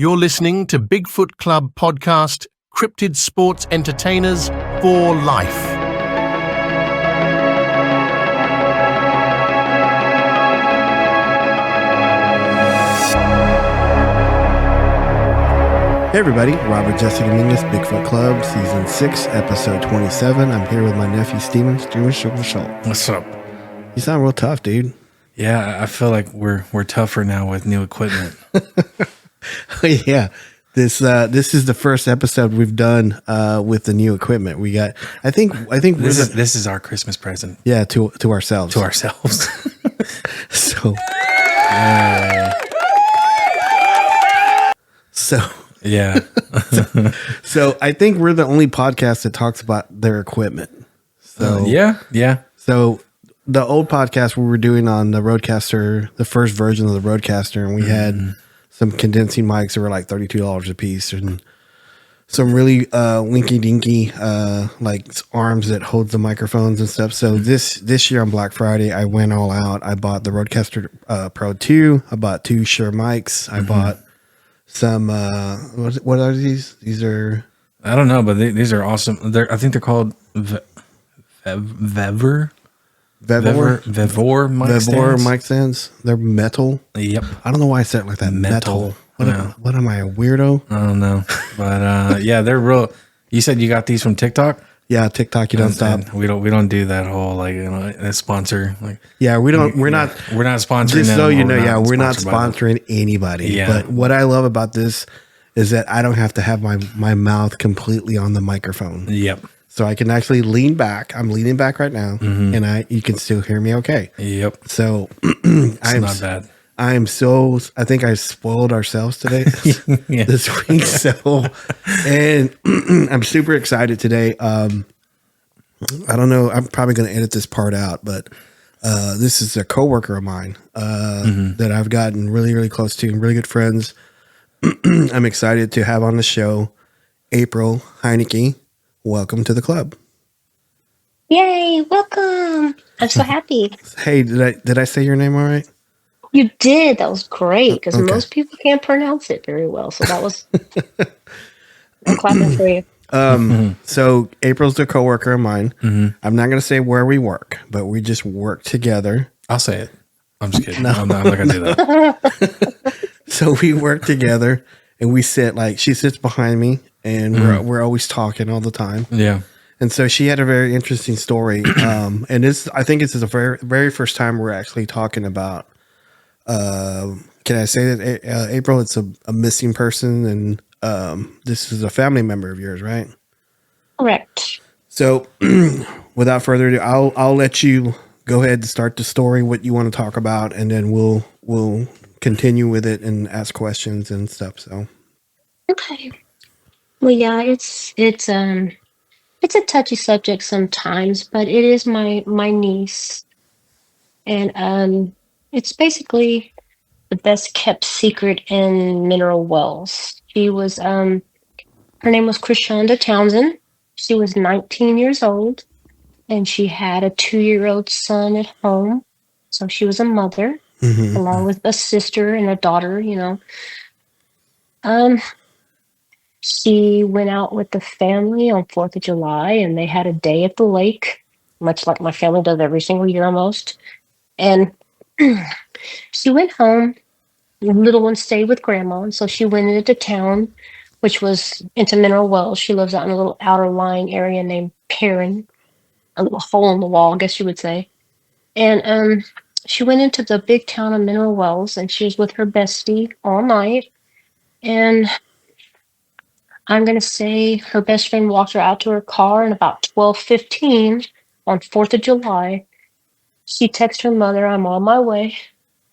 You're listening to Bigfoot Club Podcast, Cryptid Sports Entertainers for Life. Hey everybody, Robert Jesse Dominguez, Bigfoot Club, Season 6, Episode 27. I'm here with my nephew, Steven. What's up? You sound real tough, dude. Yeah, I feel like we're tougher now with new equipment. Yeah, this is the first episode we've done with the new equipment. We got, I think This is our Christmas present. Yeah, to ourselves. To ourselves. So, Yeah. so I think we're the only podcast that talks about their equipment. So yeah. So the old podcast we were doing on the Rodecaster, the first version of the Rodecaster, and we had some condensing mics that were like $32 a piece, and some really winky dinky like arms that hold the microphones and stuff. So this year on Black Friday, I went all out. I bought the Rodecaster Pro 2. I bought 2 Shure mics. I bought some what are these? These are, I don't know, but these are awesome. I think they're called Vevor mic stands. They're metal. Yep. I don't know why I said it like that. Metal. What am I, a weirdo? I don't know. But yeah, they're real. You said you got these from TikTok? Yeah, TikTok, you don't stop. And we don't do that whole like, you know, a sponsor. Like, yeah, we're not sponsoring. Just them, so you know, we're not sponsored by them. sponsoring anybody. Yeah. But what I love about this is that I don't have to have my mouth completely on the microphone. Yep. So I can actually lean back. I'm leaning back right now, and you can still hear me okay. Yep. So It's not bad. I think I spoiled ourselves today this week. So, and I'm super excited today. I don't know. I'm probably going to edit this part out, but this is a coworker of mine that I've gotten really, really close to, and really good friends. I'm excited to have on the show April Heinecke. Welcome to the club. Yay, welcome. I'm so happy. Hey, did I say your name all right? You did. That was great because Okay. most people can't pronounce it very well. So that was, I'm clapping for you. So April's a coworker of mine. I'm not going to say where we work, but we just work together. I'll say it. I'm just kidding. I'm not going to do that. So we work together, and we sit, like, she sits behind me, and we're always talking all the time. Yeah. And so she had a very interesting story. And I think this is the very, very first time we're actually talking about, can I say that, April, it's a missing person, and this is a family member of yours, right? Correct. So without further ado, I'll let you go ahead and start the story, what you want to talk about, and then we'll continue with it and ask questions and stuff. So Okay. Well, yeah, it's a touchy subject sometimes, but it is my niece, and it's basically the best kept secret in Mineral Wells. She was her name was Krishonda Townsend. She was 19 years old, and she had a 2-year-old son at home. So she was a mother, along with a sister and a daughter, you know. She went out with the family on 4th of July, and they had a day at the lake, much like my family does every single year almost. And she went home. The little one stayed with grandma, and so she went into town, which was into Mineral Wells. She lives out in a little outer lying area named Perrin, a little hole in the wall, I guess you would say. And she went into the big town of Mineral Wells, and she was with her bestie all night. And I'm going to say her best friend walked her out to her car, and about 12:15 on 4th of July, she texted her mother, "I'm on my way."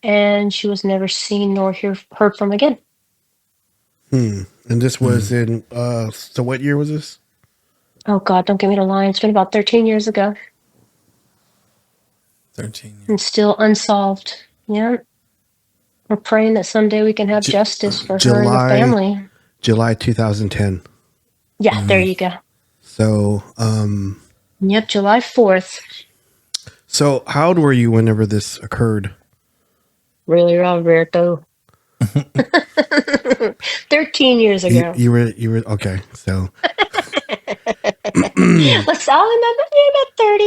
And she was never seen nor heard from again. And this was in, so what year was this? Oh, God, don't give me the line. It's been about 13 years ago 13 years. and still unsolved. Yeah. We're praying that someday we can have justice for her and the family. July 2010. Yeah, there you go. So, Yep, July 4th. so how old were you whenever this occurred? Really, Roberto. 13 years ago. You were okay. So Let's all remember about 30.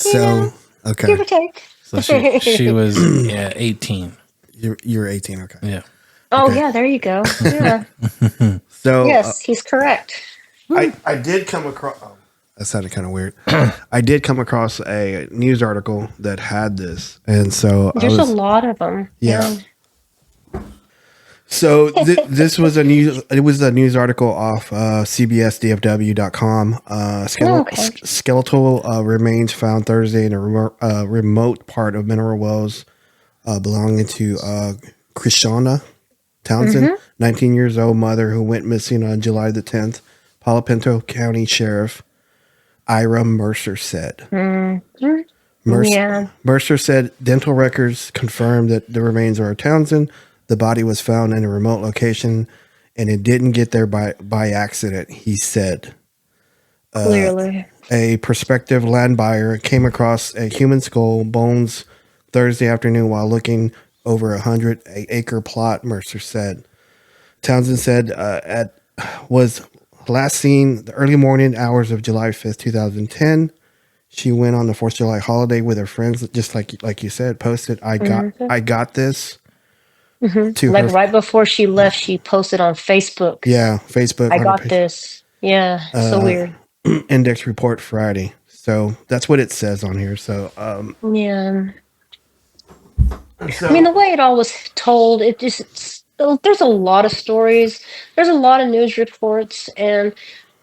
You know, okay. give or take. So she was 18. You're 18. Okay. Yeah. Oh, Okay. yeah, there you go. Yeah. So Yes, he's correct. I did come across. Oh, that sounded kind of weird. I did come across a news article that had this, and so There's a lot of them. Yeah. So this was a news. It was a news article off CBSDFW.com. Skeletal remains found Thursday in a remote part of Mineral Wells belonging to Krishonda Townsend, 19 years old mother who went missing on July the 10th. Palo Pinto County Sheriff Ira Mercer said. Mercer said dental records confirmed that the remains are Townsend. The body was found in a remote location, and it didn't get there by accident, he said. Clearly. A prospective land buyer came across a human skull bones Thursday afternoon while looking over a 100-acre plot, Mercer said. Townsend said was last seen the early morning hours of July 5th, 2010. She went on the 4th of July holiday with her friends, just like you said, posted, I got this. To Like her, right before she left, she posted on Facebook. Yeah, Facebook. I got this. Yeah, so weird. Index report Friday. So that's what it says on here. So Yeah. I mean, the way it all was told, there's a lot of stories. There's a lot of news reports, and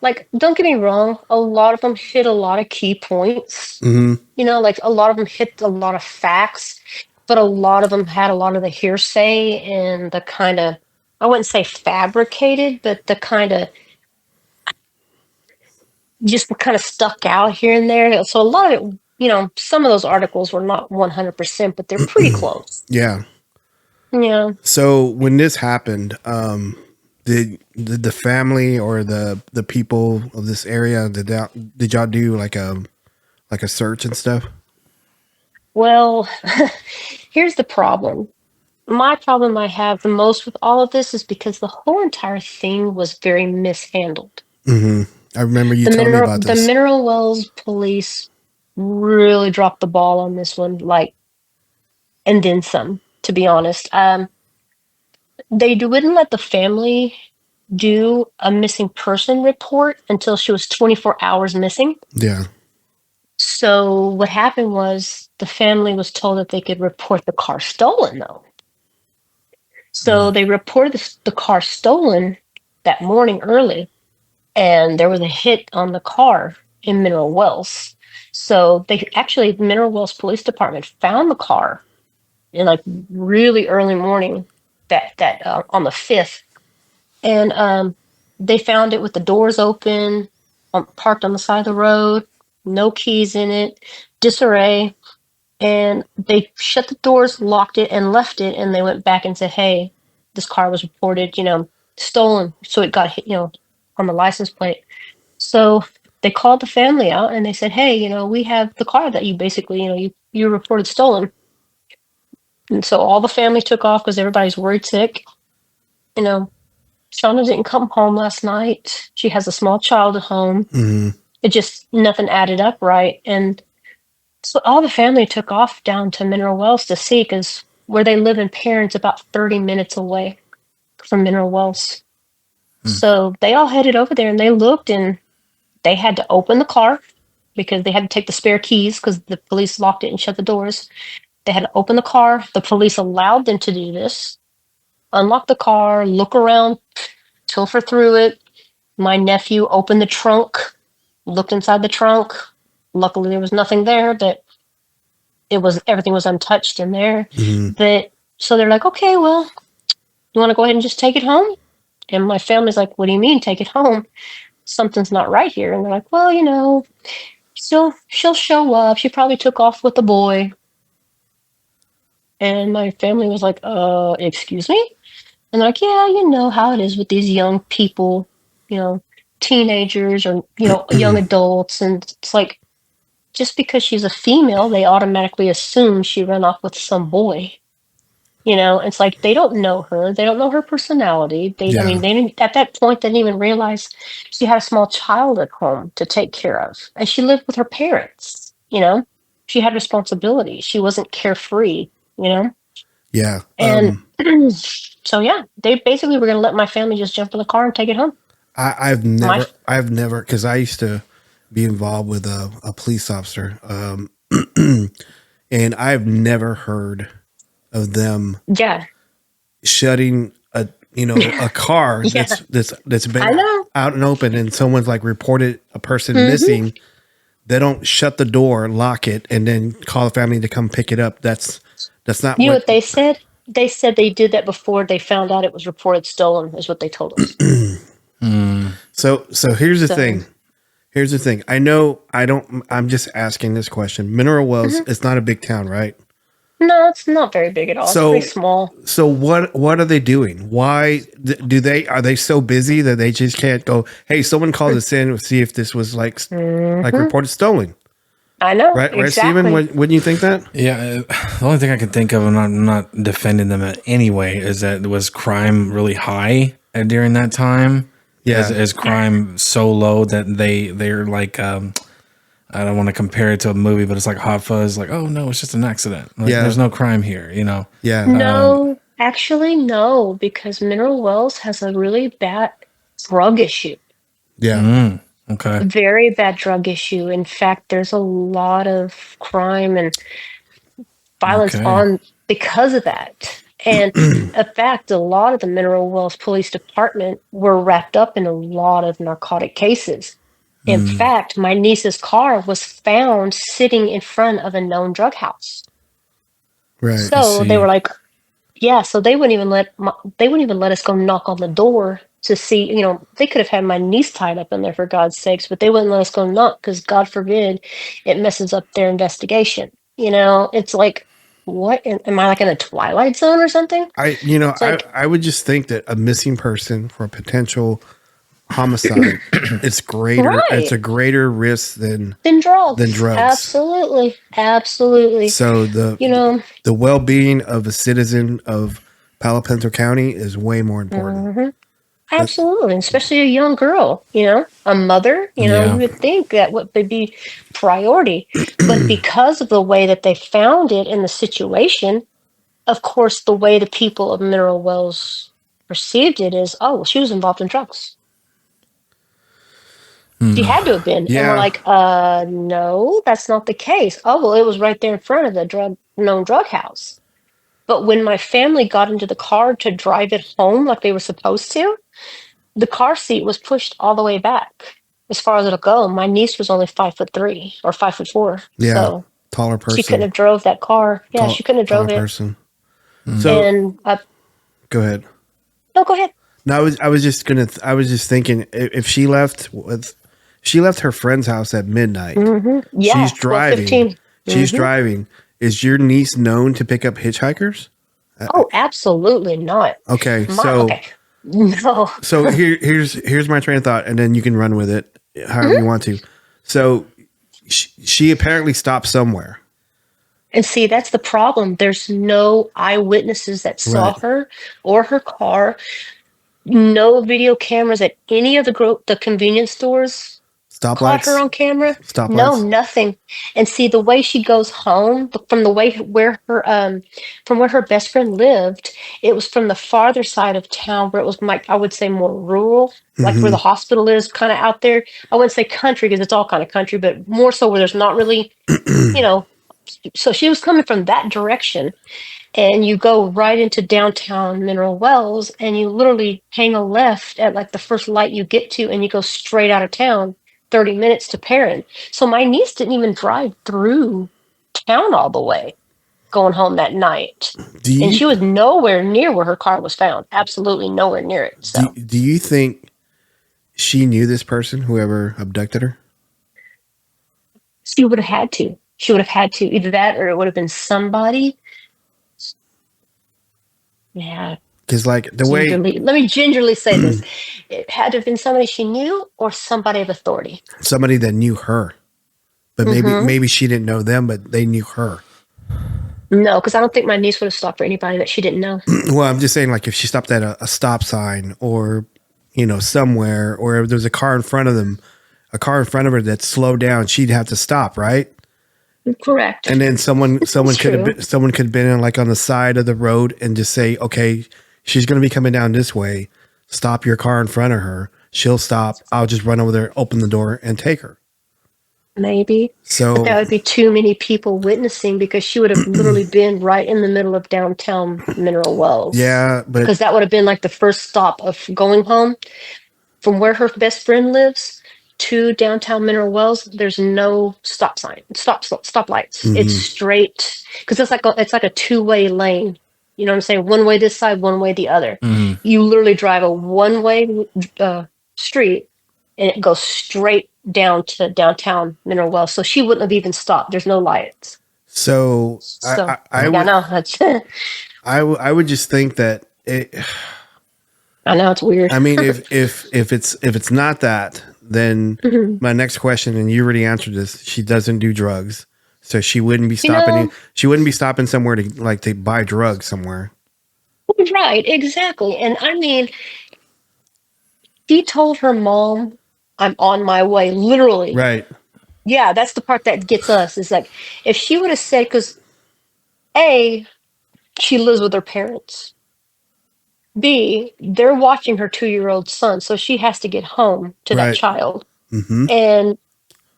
like, don't get me wrong, a lot of them hit a lot of key points. mhm. You know, like a lot of them hit a lot of facts, but a lot of them had a lot of the hearsay and the kind of, I wouldn't say fabricated, but the kind of just what kind of stuck out here and there. So a lot of it, you know, some of those articles were not 100%, but they're pretty close. Yeah. Yeah. So when this happened, did the family or the people of this area did y'all do like a search and stuff? Well, here's the problem. My problem I have the most with all of this is because the whole entire thing was very mishandled. I remember you telling me about The this. Mineral Wells police really dropped the ball on this one, like, and then some, to be honest. Wouldn't let the family do a missing person report until she was 24 hours missing. Yeah. So what happened was the family was told that they could report the car stolen, though. So they reported the car stolen that morning early, and there was a hit on the car in Mineral Wells. So the Mineral Wells Police Department found the car in like really early morning that on the 5th, and they found it with the doors open, parked on the side of the road, no keys in it, disarray. And they shut the doors, locked it, and left it. And they went back and said, "Hey, this car was reported, stolen." So it got hit, on the license plate. So they called the family out and they said, "Hey, we have the car that you basically, you reported stolen." And so all the family took off because everybody's worried sick. Shauna didn't come home last night. She has a small child at home. It just, nothing added up right. And so all the family took off down to Mineral Wells to see, because where they live in Perrin's about 30 minutes away from Mineral Wells. So they all headed over there and they looked, and they had to open the car because they had to take the spare keys because the police locked it and shut the doors. They had to open the car. The police allowed them to do this. Unlock the car, look around, pilfer through it. My nephew opened the trunk, looked inside the trunk. Luckily, there was nothing there, but everything was untouched in there. So they're like, "Okay, well, you want to go ahead and just take it home?" And my family's like, "What do you mean, take it home? Something's not right here." And they're like, "Well, she'll show up. She probably took off with the boy." And my family was like, excuse me?" And they're like, "Yeah, you know how it is with these young people, teenagers or, young adults." And it's like, just because she's a female, they automatically assume she ran off with some boy. You know, it's like they don't know her. They don't know her personality. I mean, they didn't, at that point, they didn't even realize she had a small child at home to take care of. And she lived with her parents, you know? She had responsibility. She wasn't carefree, you know? Yeah. And so, yeah, they basically were going to let my family just jump in the car and take it home. I've never, because I used to be involved with a police officer, and I've never heard of them shutting a car that's been out and open, and someone's like reported a person missing. They don't shut the door, lock it, and then call the family to come pick it up. That's not. You know what they said? They said they did that before they found out it was reported stolen, is what they told us. So here's the thing. Here's the thing. I'm just asking this question. Mineral Wells, it's not a big town, right? No, it's not very big at all. It's pretty small. So what are they doing? Why are they so busy that they just can't go, hey, someone called us in to see if this was like reported stolen? I know. Right, exactly. Steven? Wouldn't you think that? Yeah. The only thing I can think of, I'm not defending them in any way, is that was crime really high during that time. Yeah. Is crime so low that they're like, I don't want to compare it to a movie, but it's like Hot Fuzz. Like, oh no, it's just an accident. Like, there's no crime here, you know? Yeah. No, actually, no, because Mineral Wells has a really bad drug issue. Yeah. Okay. Very bad drug issue. In fact, there's a lot of crime and violence on because of that. And in fact, a lot of the Mineral Wells Police Department were wrapped up in a lot of narcotic cases. In fact, my niece's car was found sitting in front of a known drug house. Right. So they were like, so they wouldn't even let us go knock on the door to see, you know, they could have had my niece tied up in there for God's sakes, but they wouldn't let us go knock because God forbid it messes up their investigation. You know, it's like, what am I like in a Twilight Zone or something? I would just think that a missing person for a potential homicide, it's greater. Right. It's a greater risk than drugs. Absolutely. So the well-being of a citizen of Palo Pinto County is way more important. Absolutely, especially a young girl. You know, a mother. You know, you would think that would be priority, but because of the way that they found it in the situation, of course, the way the people of Mineral Wells perceived it is, oh, she was involved in drugs. She had to have been. And we're like, no, that's not the case. Oh, well, it was right there in front of the known drug house. But when my family got into the car to drive it home like they were supposed to, the car seat was pushed all the way back as far as it'll go. My niece was only 5'3" or 5'4". Yeah, so taller person. She couldn't have drove that car. Yeah, she couldn't have drove it. Person. So, go ahead. No, go ahead. No, I was just thinking if she left her friend's house at midnight. Yeah, she's driving. She's driving. Is your niece known to pick up hitchhikers? Oh, absolutely not. Okay, no. So here's my train of thought, and then you can run with it however you want to. So she apparently stopped somewhere. And see, that's the problem. There's no eyewitnesses that saw her or her car. No video cameras at any of the convenience stores. Caught her on camera. No, nothing. And see, the way she goes home from where her best friend lived, it was from the farther side of town where it was I would say more rural, like where the hospital is, kind of out there. I wouldn't say country because it's all kind of country, but more so where there's not really, you know. So she was coming from that direction. And you go right into downtown Mineral Wells and you literally hang a left at like the first light you get to and you go straight out of town, 30 minutes to Perrin. So my niece didn't even drive through town all the way going home that night. And she was nowhere near where her car was found. Absolutely nowhere near it. So. Do you think she knew this person, whoever abducted her? She would have had to. She would have had to. Either that or it would have been somebody. Yeah. Because like let me gingerly say this. It had to have been somebody she knew or somebody of authority. Somebody that knew her. But maybe she didn't know them, but they knew her. No, because I don't think my niece would have stopped for anybody that she didn't know. Well, I'm just saying, like, if she stopped at a stop sign or, somewhere, or if there's a car in front of her that slowed down, she'd have to stop, right? Correct. And then someone It's could true. have been in, like, on the side of the road and just say, okay, she's going to be coming down this way. Stop your car in front of her. She'll stop. I'll just run over there, open the door, and take her. Maybe. So But that would be too many people witnessing because she would have literally been right in the middle of downtown Mineral Wells. yeah, but Because that would have been like the first stop of going home from where her best friend lives to downtown Mineral Wells. There's no stop sign, stop lights. It's Mhm. straight because it's like a two-way lane. You know what I'm saying? One way this side, one way the other. Mhm. You literally drive a one-way street and it goes straight down to downtown Mineral Wells. So she wouldn't have even stopped. There's no lights. so So I yeah, would no, that's I would just think that I know it's weird. I mean, if it's not that, then Mhm. my next question, and you already answered this, she doesn't do drugs, so she wouldn't be You know, she wouldn't be stopping somewhere to buy drugs somewhere. right, exactly. And I mean, she told her mom, "I'm on my way," literally. Right. Yeah, that's the part that gets us. Is like if she would have said, because A, she lives with her parents. B, they're watching her 2-year-old son, so she has to get home to that Right. child. Mm-hmm. And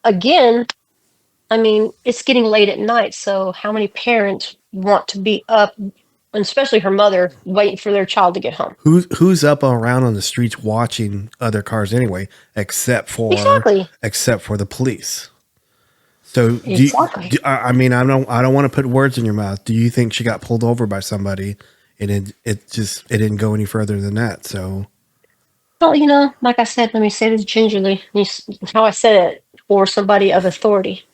again, I mean, it's getting late at night, so how many parents want to be up, and especially her mother, waiting for their child to get home? Who's up around on the streets watching other cars anyway, Exactly. except for the police? So Exactly. I mean, I don't want to put words in your mouth. Do you think she got pulled over by somebody and it didn't go any further than that? So Well, like I said, let me say this gingerly. How I said it, or somebody of authority.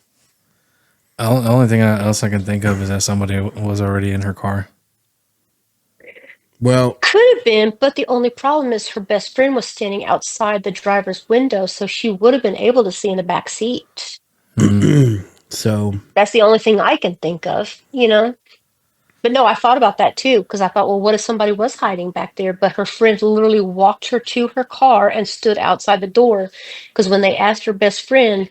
The only thing else I can think of is that somebody was already in her car. well, Could have been, but the only problem is her best friend was standing outside the driver's window, so she would have been able to see in the back seat. so That's the only thing I can think of. But no, I thought about that too, because I thought, well, what if somebody was hiding back there? But her friend literally walked her to her car and stood outside the door. Because when they asked her best friend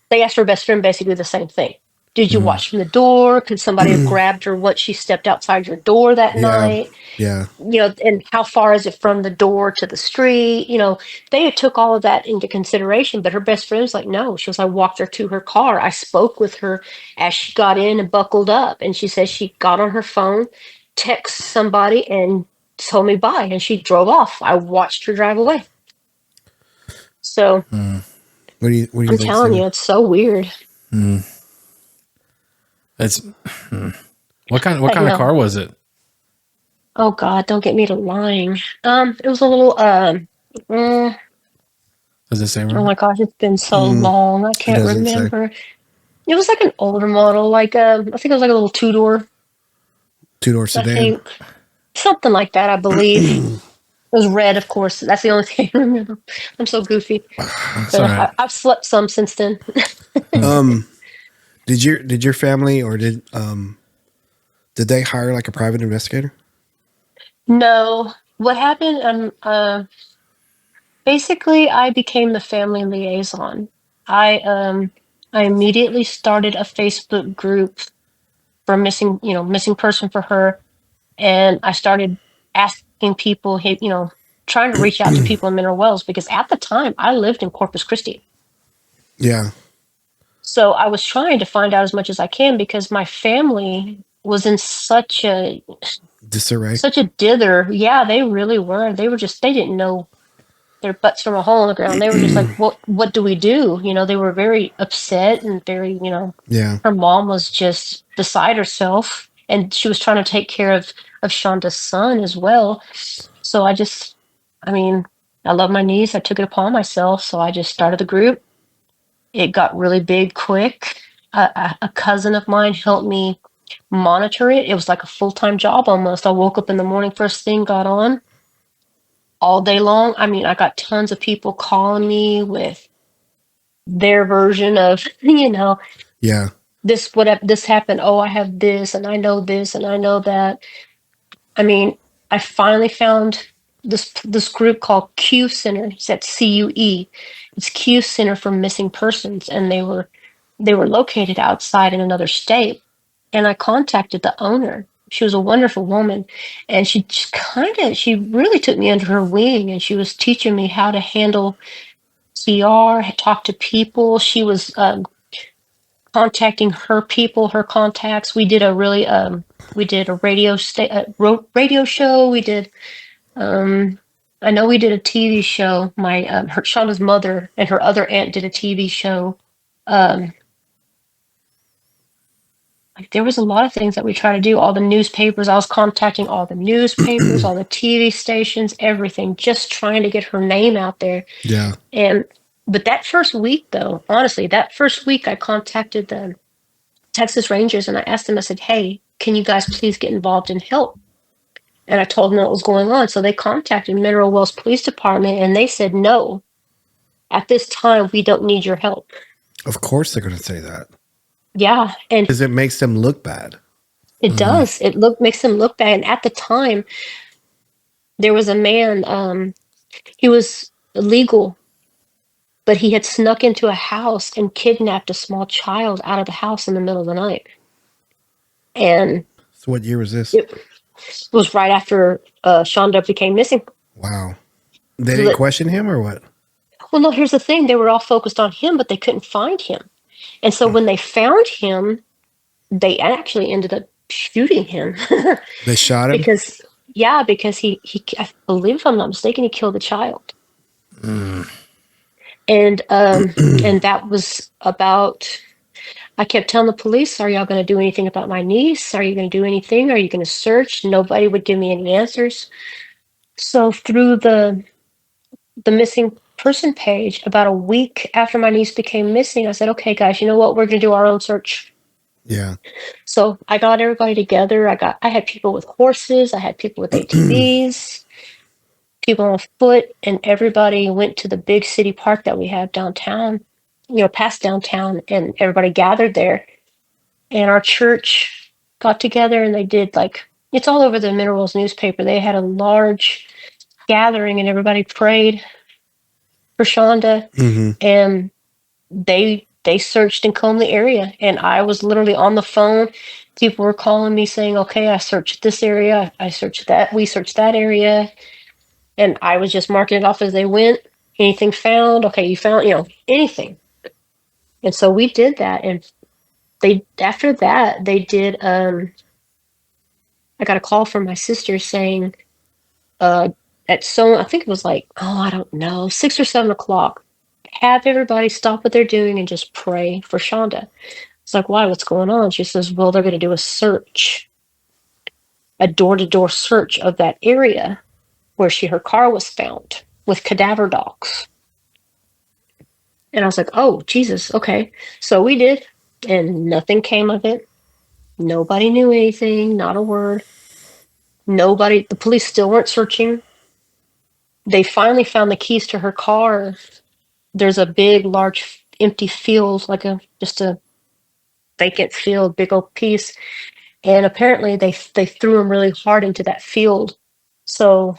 basically the same thing. Did you watch from the door? Could somebody have grabbed her once she stepped outside your door that yeah, night? yeah. And how far is it from the door to the street? They took all of that into consideration, but her best friend was like, no. She was, I walked her to her car. I spoke with her as she got in and buckled up. And she says she got on her phone, texted somebody, and told me bye. And she drove off. I watched her drive away. So What do you I'm think? telling Steven? you, it's so weird. It's what kind I of know. car was it? Oh God, don't get me to lying. It was a little Does it say? oh my gosh, it's been so long. I can't doesn't say. remember. It was like an older model, like I think it was like a little two-door, Two-door I sedan. think. Something like that, I believe. It was red, of course. That's the only thing I remember. I'm so goofy. It's But all right. I've slept some since then. Did your family or did they hire like a private investigator? No. What happened? Basically I became the family liaison. I immediately started a Facebook group for missing person for her. And I started asking people, hey, trying to reach out to people in Mineral Wells because at the time I lived in Corpus Christi. Yeah. So I was trying to find out as much as I can because my family was in such a Disarray. dither. Yeah, they really were. They didn't know their butts from a hole in the ground. They were just like, what do we do? They were very upset and very, Yeah. her mom was just beside herself and she was trying to take care of Shonda's son as well. So I mean, I love my niece. I took it upon myself. So I just started the group. It got really big quick. A cousin of mine helped me monitor it. It was like a full-time job almost. I woke up in the morning, first thing, got on all day long. I mean, I got tons of people calling me with their version of, Yeah. this happened. Oh, I have this, and I know this, and I know that. I mean, I finally found this group called Q Center. It's at CUE. It's Q Center for Missing Persons, and they were located outside in another state. And I contacted the owner. She was a wonderful woman, and she really took me under her wing, and she was teaching me how to handle CR, talk to people. She was contacting her people, her contacts. We did a radio show. We did I know we did a TV show. Shonda's mother and her other aunt did a TV show. Um, like there was a lot of things that we tried to do. All the newspapers, I was contacting all the newspapers, all the TV stations, everything, just trying to get her name out there. Yeah. But that first week, though, honestly, that first week, I contacted the Texas Rangers and I asked them. I said, "Hey, can you guys please get involved and help?" And I told them what was going on. So they contacted Mineral Wells Police Department and they said, "No, at this time, we don't need your help." Of course they're going to say that. Yeah. And Because it makes them look bad. it does. Makes them look bad. And at the time, there was a man, he was illegal, but he had snuck into a house and kidnapped a small child out of the house in the middle of the night. And So what year was this? it was right after Shonda became missing. Wow. They didn't question him or what? Well, no, here's the thing. They were all focused on him, but they couldn't find him. And so when they found him, they actually ended up shooting him. They shot him? because he I believe, if I'm not mistaken, he killed a child. And and that was about, I kept telling the police, "Are y'all going to do anything about my niece? Are you going to do anything? Are you going to search?" Nobody would give me any answers. So through the missing person page, about a week after my niece became missing, I said, "Okay, guys, you know what? We're going to do our own search." Yeah. So I got everybody together. I had people with horses. I had people with ATVs, people on foot, and everybody went to the big city park that we have downtown, past downtown, and everybody gathered there. And our church got together and they did, like, it's all over the Minerals newspaper. They had a large gathering and everybody prayed for Shonda. Mm-hmm. And they searched and combed the area, and I was literally on the phone. People were calling me saying, "Okay, I searched this area, I searched that, we searched that area," and I was just marking it off as they went. Anything found? Okay, you found, anything. And so we did that, and after that they did. I got a call from my sister saying, I think it was like, oh, I don't know, 6 or 7 o'clock. Have everybody stop what they're doing and just pray for Shonda. It's like, "Why? What's going on?" She says, "Well, they're going to do a search, a door-to-door search of that area where her car was found with cadaver dogs." And I was like, "Oh, Jesus, okay." So we did, and nothing came of it. Nobody knew anything, not a word. The police still weren't searching. They finally found the keys to her car. There's a big, large, empty field, like just a vacant field, big old piece. And apparently they threw him really hard into that field. So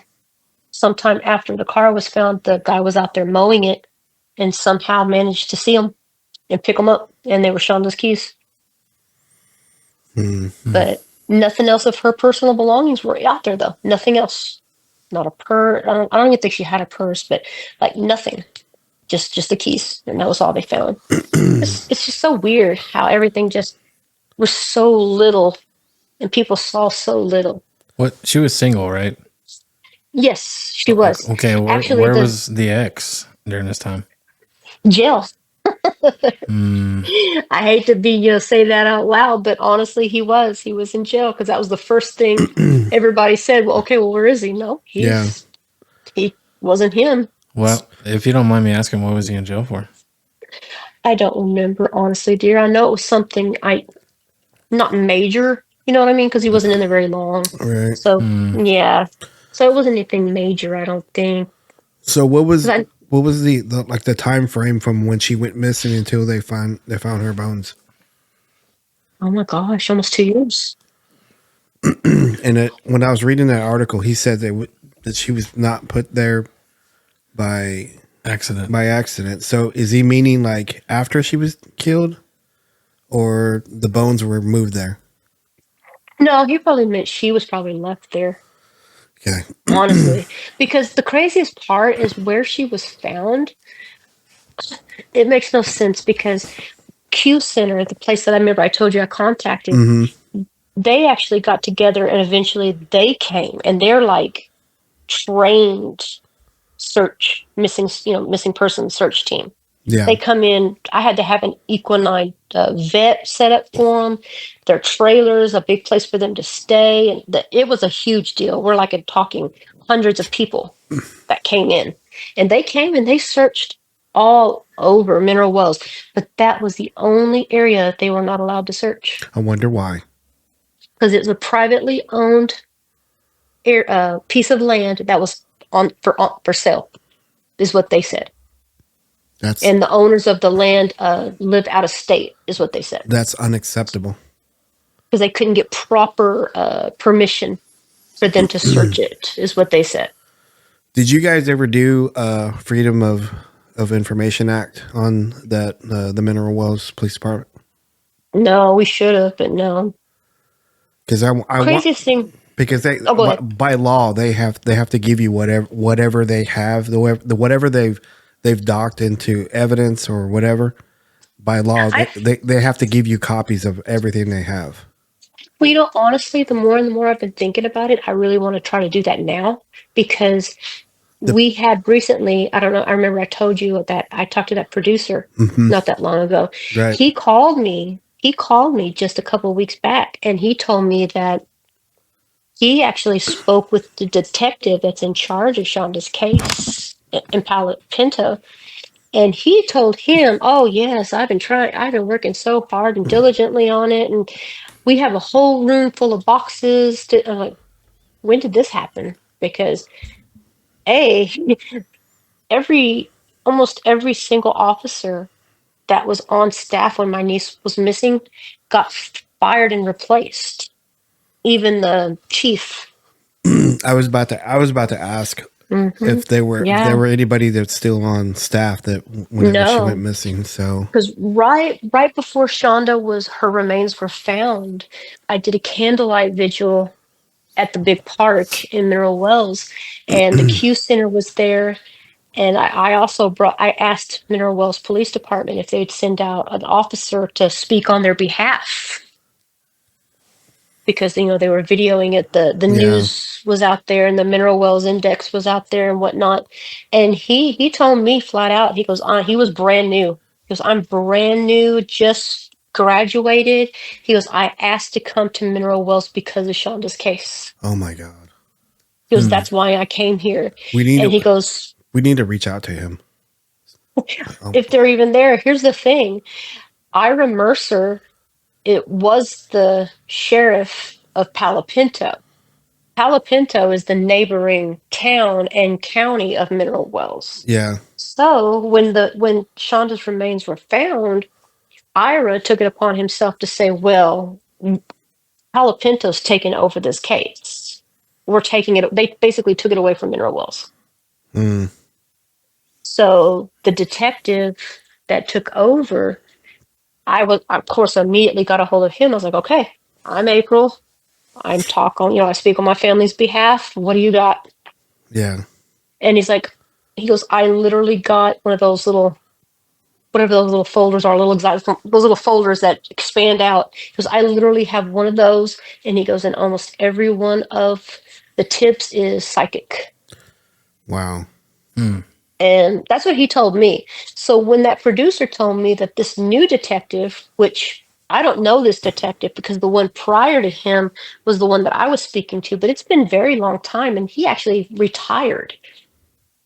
sometime after the car was found, the guy was out there mowing it and somehow managed to see him and pick them up. And they were Shonda's keys. Mm-hmm. But nothing else of her personal belongings were out there, though. Nothing else. Not a purse. I don't even think she had a purse, but like nothing. Just the keys, and that was all they found. It's just so weird how everything just was so little, and people saw so little. What? She was single, right? Yes, she was. Okay, where was the ex during this time? Jail. I hate to say that out loud, but honestly, he was in jail because that was the first thing everybody said. Well, okay, where is he? No, he wasn't him. Well, if you don't mind me asking, what was he in jail for? I don't remember, honestly, dear. I know it was something not major, you know what I mean? Because he wasn't in there very long. Right. So, yeah. So it wasn't anything major, I don't think. So what was the time frame from when she went missing until they found her bones? Oh my gosh, almost 2 years. And when I was reading that article, he said that she was not put there by accident. So is he meaning like after she was killed, or the bones were moved there? No, he probably meant she was probably left there. Okay. Honestly, because the craziest part is where she was found. It makes no sense because Q Center, the place that I remember I told you I contacted, they actually got together and eventually they came and they're like trained missing person search team. Yeah. They come in. I had to have an equine vet set up for them. Their trailers, a big place for them to stay, and it was a huge deal. We're like talking hundreds of people that came in, and they came and they searched all over Mineral Wells, but that was the only area that they were not allowed to search I wonder why. because it was a privately owned piece of land that was for sale, is what they said. And the owners of the land lived out of state, is what they said. That's unacceptable. Because they couldn't get proper permission for them to search it, is what they said. Did you guys ever do Freedom of Information Act on that the Mineral Wells Police Department? No, we should have, but no. Because craziest thing. Because by law they have to give you whatever they have, whatever they've docked into evidence or whatever. By law, they have to give you copies of everything they have. Well, honestly, the more and the more I've been thinking about it, I really want to try to do that now because we had recently, I don't know, I remember I told you that I talked to that producer not that long ago. Right. He called me just a couple of weeks back, and he told me that he actually spoke with the detective that's in charge of Shonda's case in Palo Pinto. And he told him, "Oh yes, I've been working so hard and diligently on it, and we have a whole room full of boxes." I'm like, when did this happen? Because almost every single officer that was on staff when my niece was missing got fired and replaced. Even the chief. I was about to ask if there were anybody that's still on staff that whenever she went missing. So because right before her remains were found, I did a candlelight vigil at the big park in Mineral Wells, and the Q Center was there. And I asked Mineral Wells Police Department if they'd send out an officer to speak on their behalf. Because, they were videoing it. The news was out there and the Mineral Wells Index was out there and whatnot. And he told me flat out, he goes, he was brand new. He goes, "I'm brand new, just graduated." He goes, "I asked to come to Mineral Wells because of Shonda's case." Oh my God. He goes, "That's why I came here." We need to reach out to him. If they're even there. Here's the thing. Ira Mercer, it was the sheriff of Palo Pinto. Palo Pinto is the neighboring town and county of Mineral Wells. Yeah. So when Shonda's remains were found, Ira took it upon himself to say, "Well, Palo Pinto's taken over this case. We're taking it." They basically took it away from Mineral Wells. So the detective that took over, I of course, immediately got a hold of him. I was like, "Okay, I'm April. I speak on my family's behalf. What do you got?" Yeah. And he goes, "I literally got one of those whatever those little folders are, those little folders that expand out." He goes, "I literally have one of those." And he goes, "And almost every one of the tips is psychic." Wow. And that's what he told me. So when that producer told me that this new detective, which I don't know this detective because the one prior to him was the one that I was speaking to, but it's been a very long time and he actually retired.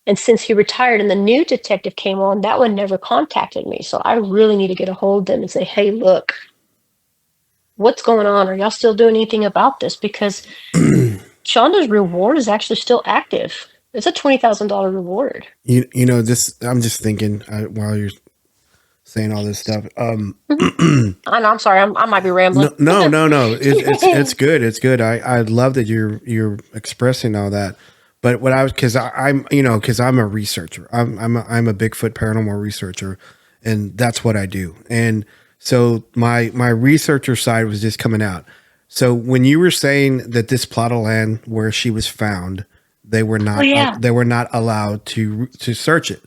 And since he retired and the new detective came on, that one never contacted me. So I really need to get a hold of them and say, "Hey, look, what's going on? Are y'all still doing anything about this?" Because Shonda's reward is actually still active. It's a $20,000 reward. I'm just thinking while you're saying all this stuff. I know, I'm sorry, I might be rambling. No. It's good. It's good. I love that you're expressing all that. But what I was, because I'm a researcher. I'm a Bigfoot paranormal researcher, and that's what I do. And so my researcher side was just coming out. So when you were saying that this plot of land where she was found, they were not allowed to search it.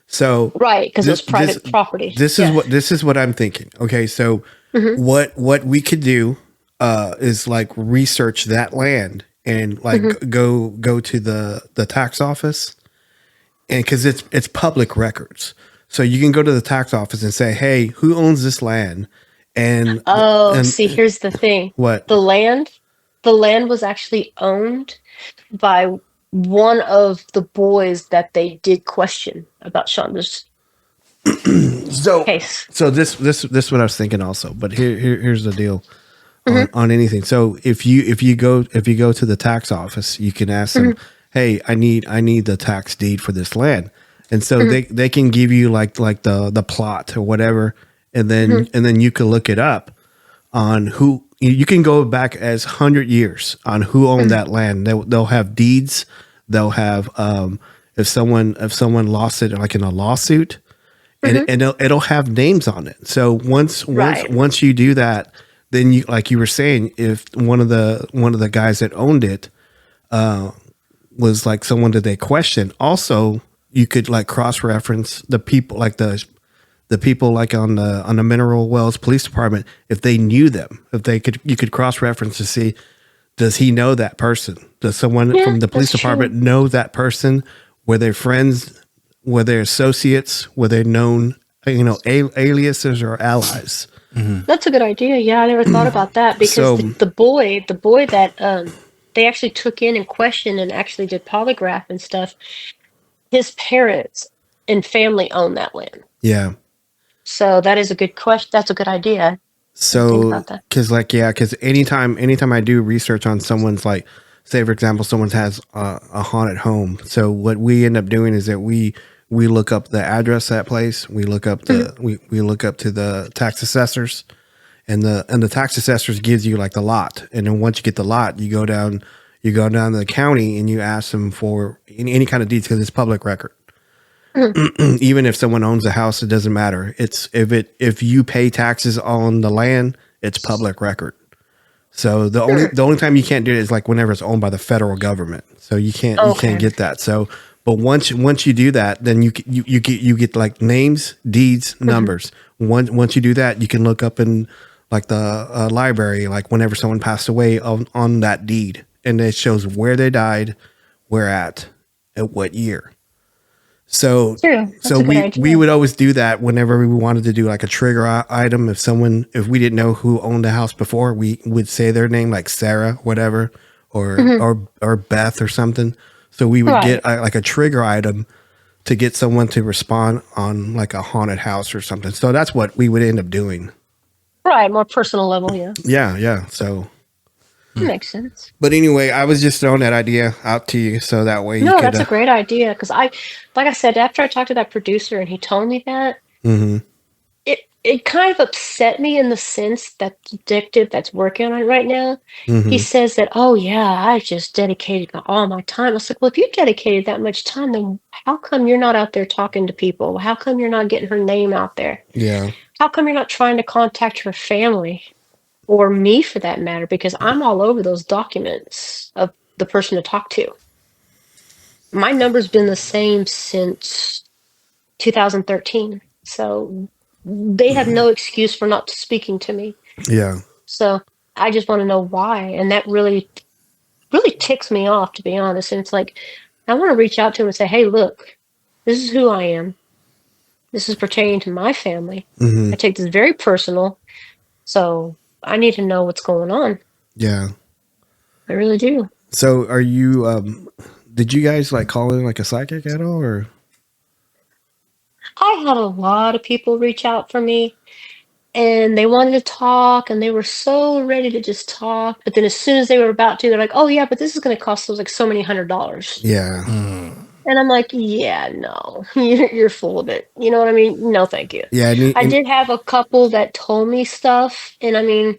So right, because it's private property. This is what I'm thinking. Okay, so what we could do is like research that land and like go to the tax office, and because it's public records, so you can go to the tax office and say, hey, who owns this land? And see, here's the thing. What? The land was actually owned by one of the boys that they did question about Shonda's case. So this is what I was thinking also. But here's the deal on anything. So if you go to the tax office, you can ask them, hey, I need the tax deed for this land, and so they can give you like the plot or whatever. And then you can look it up on who you can go back as 100 years on who owned that land. They'll have deeds. They'll have if someone lost it like in a lawsuit, and it'll have names on it. So once you do that, then you, like you were saying, if one of the guys that owned it was like someone that they questioned, also you could like cross reference the people like the people like on the Mineral Wells Police Department, if they knew them, you could cross reference to see, does he know that person? Does someone from the police department know that person? Were they friends? Were they associates? Were they known, aliases or allies? That's a good idea. Yeah, I never thought about that because the boy that they actually took in and questioned and actually did polygraph and stuff, his parents and family own that land. Yeah. So that is a good question. That's a good idea. So, because anytime I do research on someone's, like, say for example, someone has a haunted home. So what we end up doing is that we look up the address of that place. We look up we look up to the tax assessors, and the tax assessors gives you like the lot. And then once you get the lot, you go down to the county and you ask them for any kind of deeds because it's public record. Even if someone owns the house, it doesn't matter. It's if you pay taxes on the land, it's public record. So the only time you can't do it is like whenever it's owned by the federal government. So you can't get that. So but once you do that, then you get like names, deeds, numbers. Once you do that, you can look up in like the library, like whenever someone passed away on that deed, and it shows where they died, where at what year. So we would always do that whenever we wanted to do like a trigger item. If we didn't know who owned the house before, we would say their name, like Sarah, whatever, or Beth or something. So we would get like a trigger item to get someone to respond on like a haunted house or something. So that's what we would end up doing. Right. More personal level. Yeah. Yeah. So. That makes sense. But anyway, I was just throwing that idea out to you so that way No, that's a great idea. Because like I said, after I talked to that producer and he told me that, it kind of upset me in the sense that the detective that's working on it right now, he says that, oh yeah, I just dedicated all my time. I was like, well, if you dedicated that much time, then how come you're not out there talking to people? How come you're not getting her name out there? Yeah. How come you're not trying to contact her family? Or me for that matter, because I'm all over those documents of the person to talk to. My number's been the same since 2013. So they have no excuse for not speaking to me. Yeah. So I just want to know why. And that really, really ticks me off, to be honest. And it's like, I want to reach out to him and say, hey, look, this is who I am. This is pertaining to my family. I take this very personal. So I need to know what's going on. Yeah. I really do. So are you, did you guys like call in like a psychic at all, or? I had a lot of people reach out for me and they wanted to talk and they were so ready to just talk. But then as soon as they were about to, they're like, oh yeah, but this is going to cost us like so many $100. Yeah. And I'm like, yeah, no, you're full of it. You know what I mean? No, thank you. Yeah, I did have a couple that told me stuff, and I mean,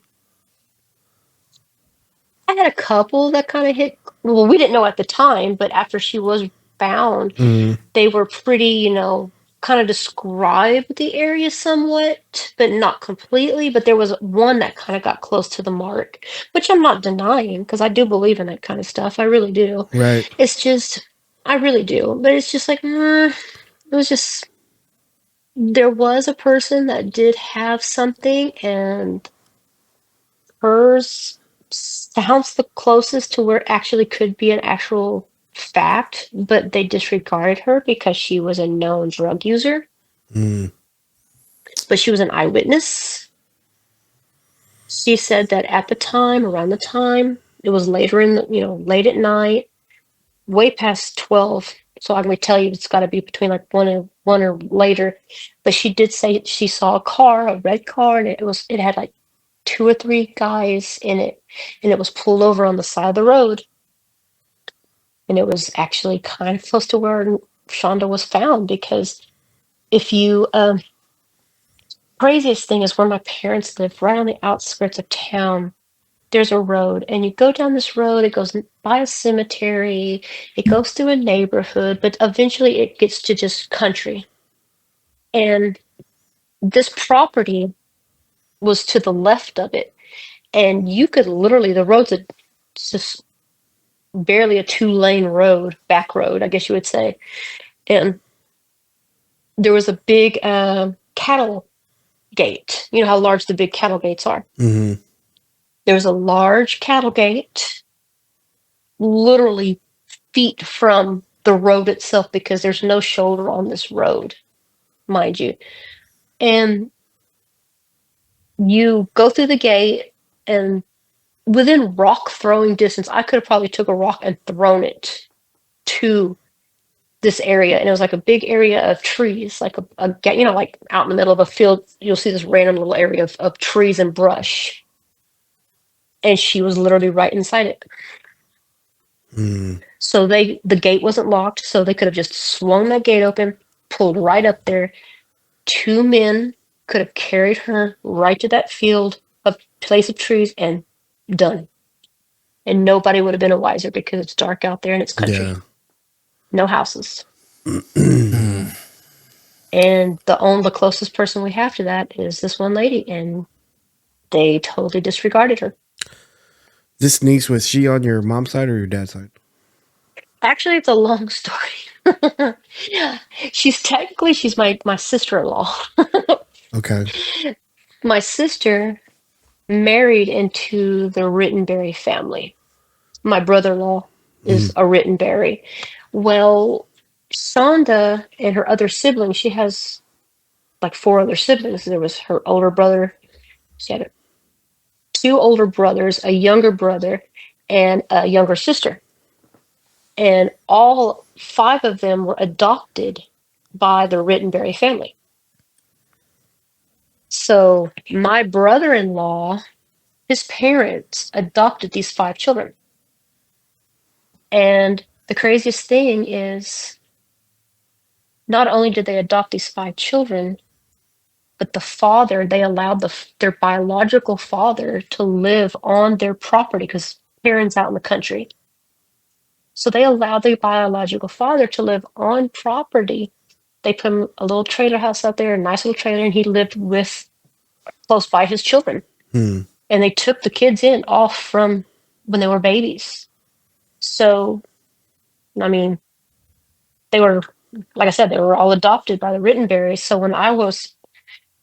I had a couple that kind of hit. Well, we didn't know at the time, but after she was found, they were pretty, kind of describe the area somewhat, but not completely. But there was one that kind of got close to the mark, which I'm not denying because I do believe in that kind of stuff. I really do. right. It's just, I really do. But it's just like, it was just, there was a person that did have something, and hers sounds the closest to where it actually could be an actual fact, but they disregarded her because she was a known drug user. But she was an eyewitness. She said that at the time, around the time, it was later in the, late at night, way past 12. So I'm going to tell you it's got to be between like one or later. But she did say she saw a car, a red car, and it had like 2 or 3 guys in it, and it was pulled over on the side of the road. And it was actually kind of close to where Shonda was found, because if you craziest thing is where my parents live, right on the outskirts of town. There's a road, and you go down this road. It goes by a cemetery. It goes through a neighborhood, but eventually it gets to just country. And this property was to the left of it, and you could literally, the road's just barely a 2-lane road, back road, I guess you would say. And there was a big cattle gate. You know how large the big cattle gates are. Mm-hmm. There was a large cattle gate, literally feet from the road itself, because there's no shoulder on this road, mind you. And you go through the gate, and within rock throwing distance, I could have probably took a rock and thrown it to this area. And it was like a big area of trees, like like out in the middle of a field, you'll see this random little area of trees and brush. And she was literally right inside it. So the gate wasn't locked, so they could have just swung that gate open, pulled right up there. 2 men could have carried her right to that field, a place of trees, and done. And nobody would have been a wiser, because it's dark out there and it's country. Yeah. No houses. And the closest person we have to that is this one lady, and they totally disregarded her. This niece, was she on your mom's side or your dad's side? Actually, it's a long story. She's my sister-in-law. Okay. My sister married into the Rittenberry family. My brother-in-law is a Rittenberry. Well, Shonda and her other siblings, she has like 4 other siblings. There was her older brother. She had 2 older brothers, a younger brother, and a younger sister. And all 5 of them were adopted by the Rittenberry family. So my brother-in-law, his parents adopted these 5 children. And the craziest thing is, not only did they adopt these 5 children, but the father, they allowed their biological father to live on their property, because parents out in the country. So they allowed the biological father to live on property. They put him a little trailer house out there, a nice little trailer, and he lived close by his children. And they took the kids in off from when they were babies. So, I mean, they were, like I said, they were all adopted by the Rittenberries. So when I was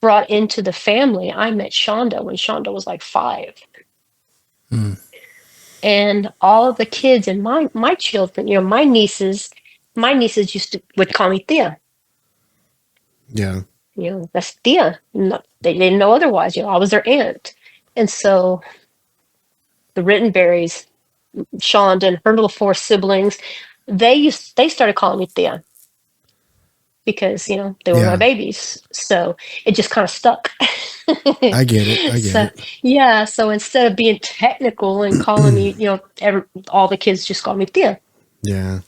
brought into the family, I met Shonda when Shonda was like 5. And all of the kids and my children, my nieces would call me Thea. Yeah. That's Thea. No, they didn't know otherwise. I was their aunt. And so the Rittenberries, Shonda and her little 4 siblings, they started calling me Thea, because they were my babies. So it just kind of stuck. I get it. Yeah. So instead of being technical and calling me, all the kids just call me Thea. Yeah.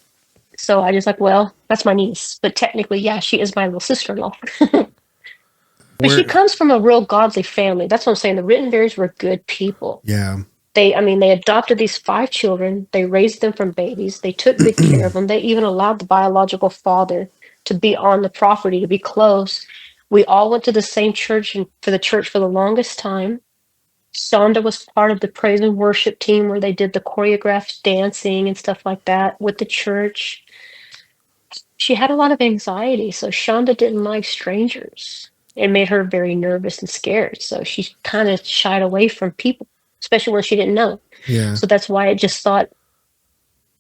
So I just like, well, that's my niece, but technically, yeah, she is my little sister-in-law. But she Where comes from a real godly family. That's what I'm saying. The Rittenberries were good people. Yeah. They adopted these 5 children. They raised them from babies. They took good care of them. They even allowed the biological father to be on the property, to be close. We all went to the same church and for the church for the longest time. Shonda was part of the praise and worship team where they did the choreographed dancing and stuff like that with the church. She had a lot of anxiety, so Shonda didn't like strangers. It made her very nervous and scared. So she kind of shied away from people, especially when she didn't know. Yeah. So that's why I just thought,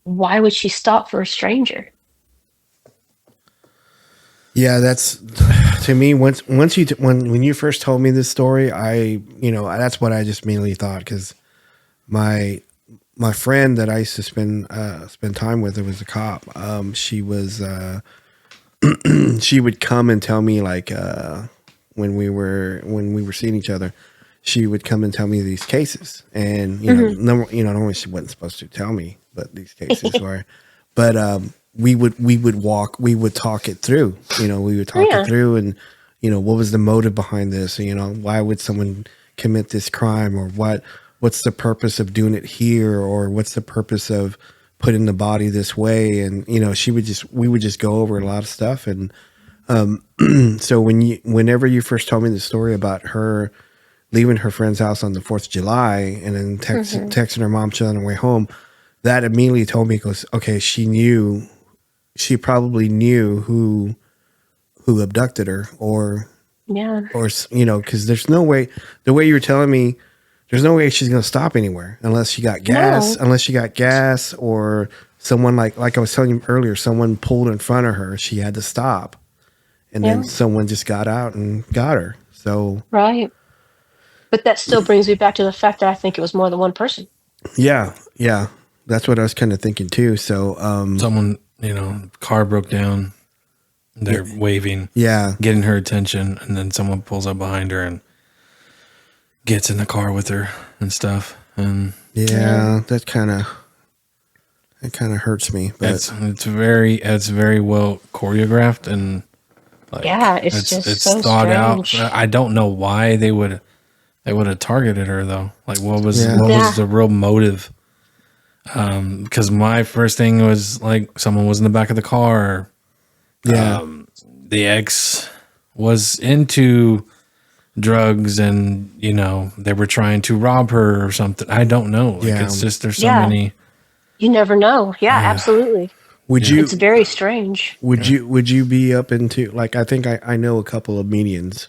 why would she stop for a stranger? Yeah, that's to me. When you first told me this story, that's what I just immediately thought, because my friend that I used to spend time with, it was a cop. She was she would come and tell me, like, when we were seeing each other, she would come and tell me these cases, and normally she wasn't supposed to tell me, but these cases were, but we would talk it through, it through, and what was the motive behind this, why would someone commit this crime, or what's the purpose of doing it here, or what's the purpose of putting the body this way, and we would just go over a lot of stuff, and so whenever you first told me the story about her leaving her friend's house on the 4th of July and then texting her mom on her way home, that immediately told me, goes, okay, she probably knew who abducted her, or because there's no way, the way you were telling me, there's no way she's going to stop anywhere unless she got gas, or someone like I was telling you earlier, someone pulled in front of her. She had to stop, and then someone just got out and got her. So right. But that still brings me back to the fact that I think it was more than one person. Yeah, that's what I was kind of thinking too. So someone, car broke down, they're waving, getting her attention, and then someone pulls up behind her and gets in the car with her and stuff. And that kind of hurts me. But it's very well choreographed, and it's so thought strange. out. I don't know why they would have targeted her though. Like, what was the real motive? Because my first thing was like someone was in the back of the car. The ex was into drugs, and they were trying to rob her or something. I don't know. It's just, there's so many. You never know. Absolutely. It's very strange. Would you be up into, like, I think I know a couple of medians.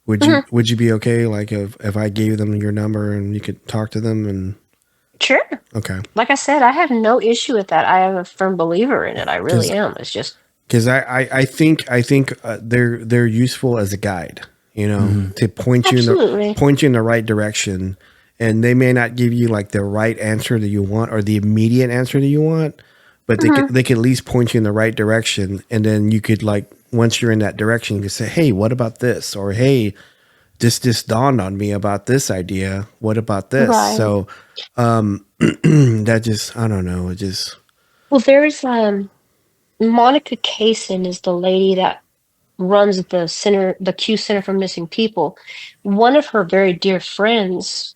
Would you be okay, like, if I gave them your number and you could talk to them? And sure. Okay. Like I said, I have no issue with that. I am a firm believer in it. I really am. It's just because I think they're useful as a guide, to point you in the right direction, and they may not give you like the right answer that you want or the immediate answer that you want, but they could at least point you in the right direction, and then you could, like, once you're in that direction, you could say, hey, what about this? Or, hey, this dawned on me about this idea. What about this? Right. So that just, I don't know. It just. Well, there's Monica Kaysen is the lady that runs the Q Center for Missing People. One of her very dear friends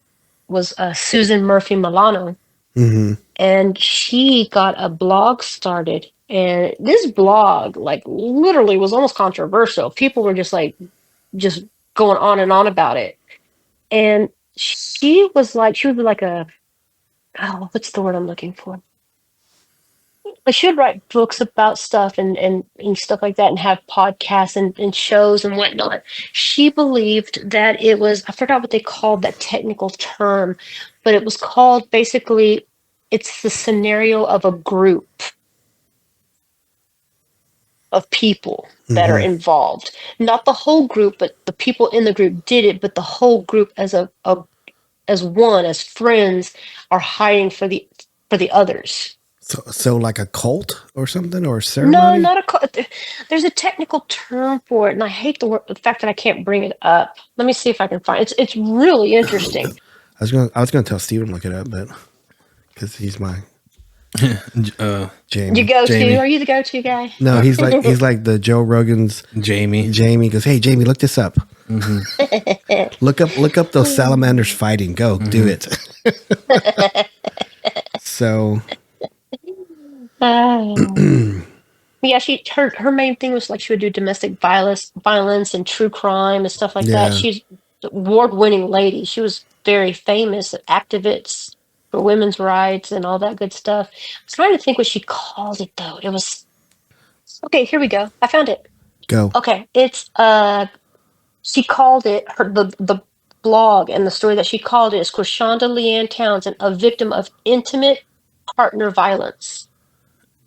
was Susan Murphy Milano. Mm-hmm. And she got a blog started, and this blog, like, literally was almost controversial. People were just going on and on about it. And she would be like what's the word I'm looking for? Like, she would write books about stuff and stuff like that, and have podcasts and shows and whatnot. She believed that it was, I forgot what they called that technical term, but it was called, basically, it's the scenario of a group of people that are involved. Not the whole group, but the people in the group did it, but the whole group as as friends are hiding for the others. So like a cult or something, or a ceremony? No, not a cult. There's a technical term for it, and I hate the fact that I can't bring it up. Let me see if I can find it. It's really interesting. I was gonna tell Steven to look it up, but because he's my Jamie. You go-to? Jamie. Are you the go-to guy? No, he's like the Joe Rogan's Jamie. Jamie goes, "Hey, Jamie, look this up. Look up those salamanders fighting. Go do it." So, yeah, her main thing was like she would do domestic violence and true crime and stuff like that. Yeah. She's an award-winning lady. She was very famous activist for women's rights and all that good stuff. I was trying to think what she called it though. It was okay. Here we go. I found it. go. Okay, it's she called it the blog and the story that she called it is Krishonda Townsend, a victim of intimate partner violence.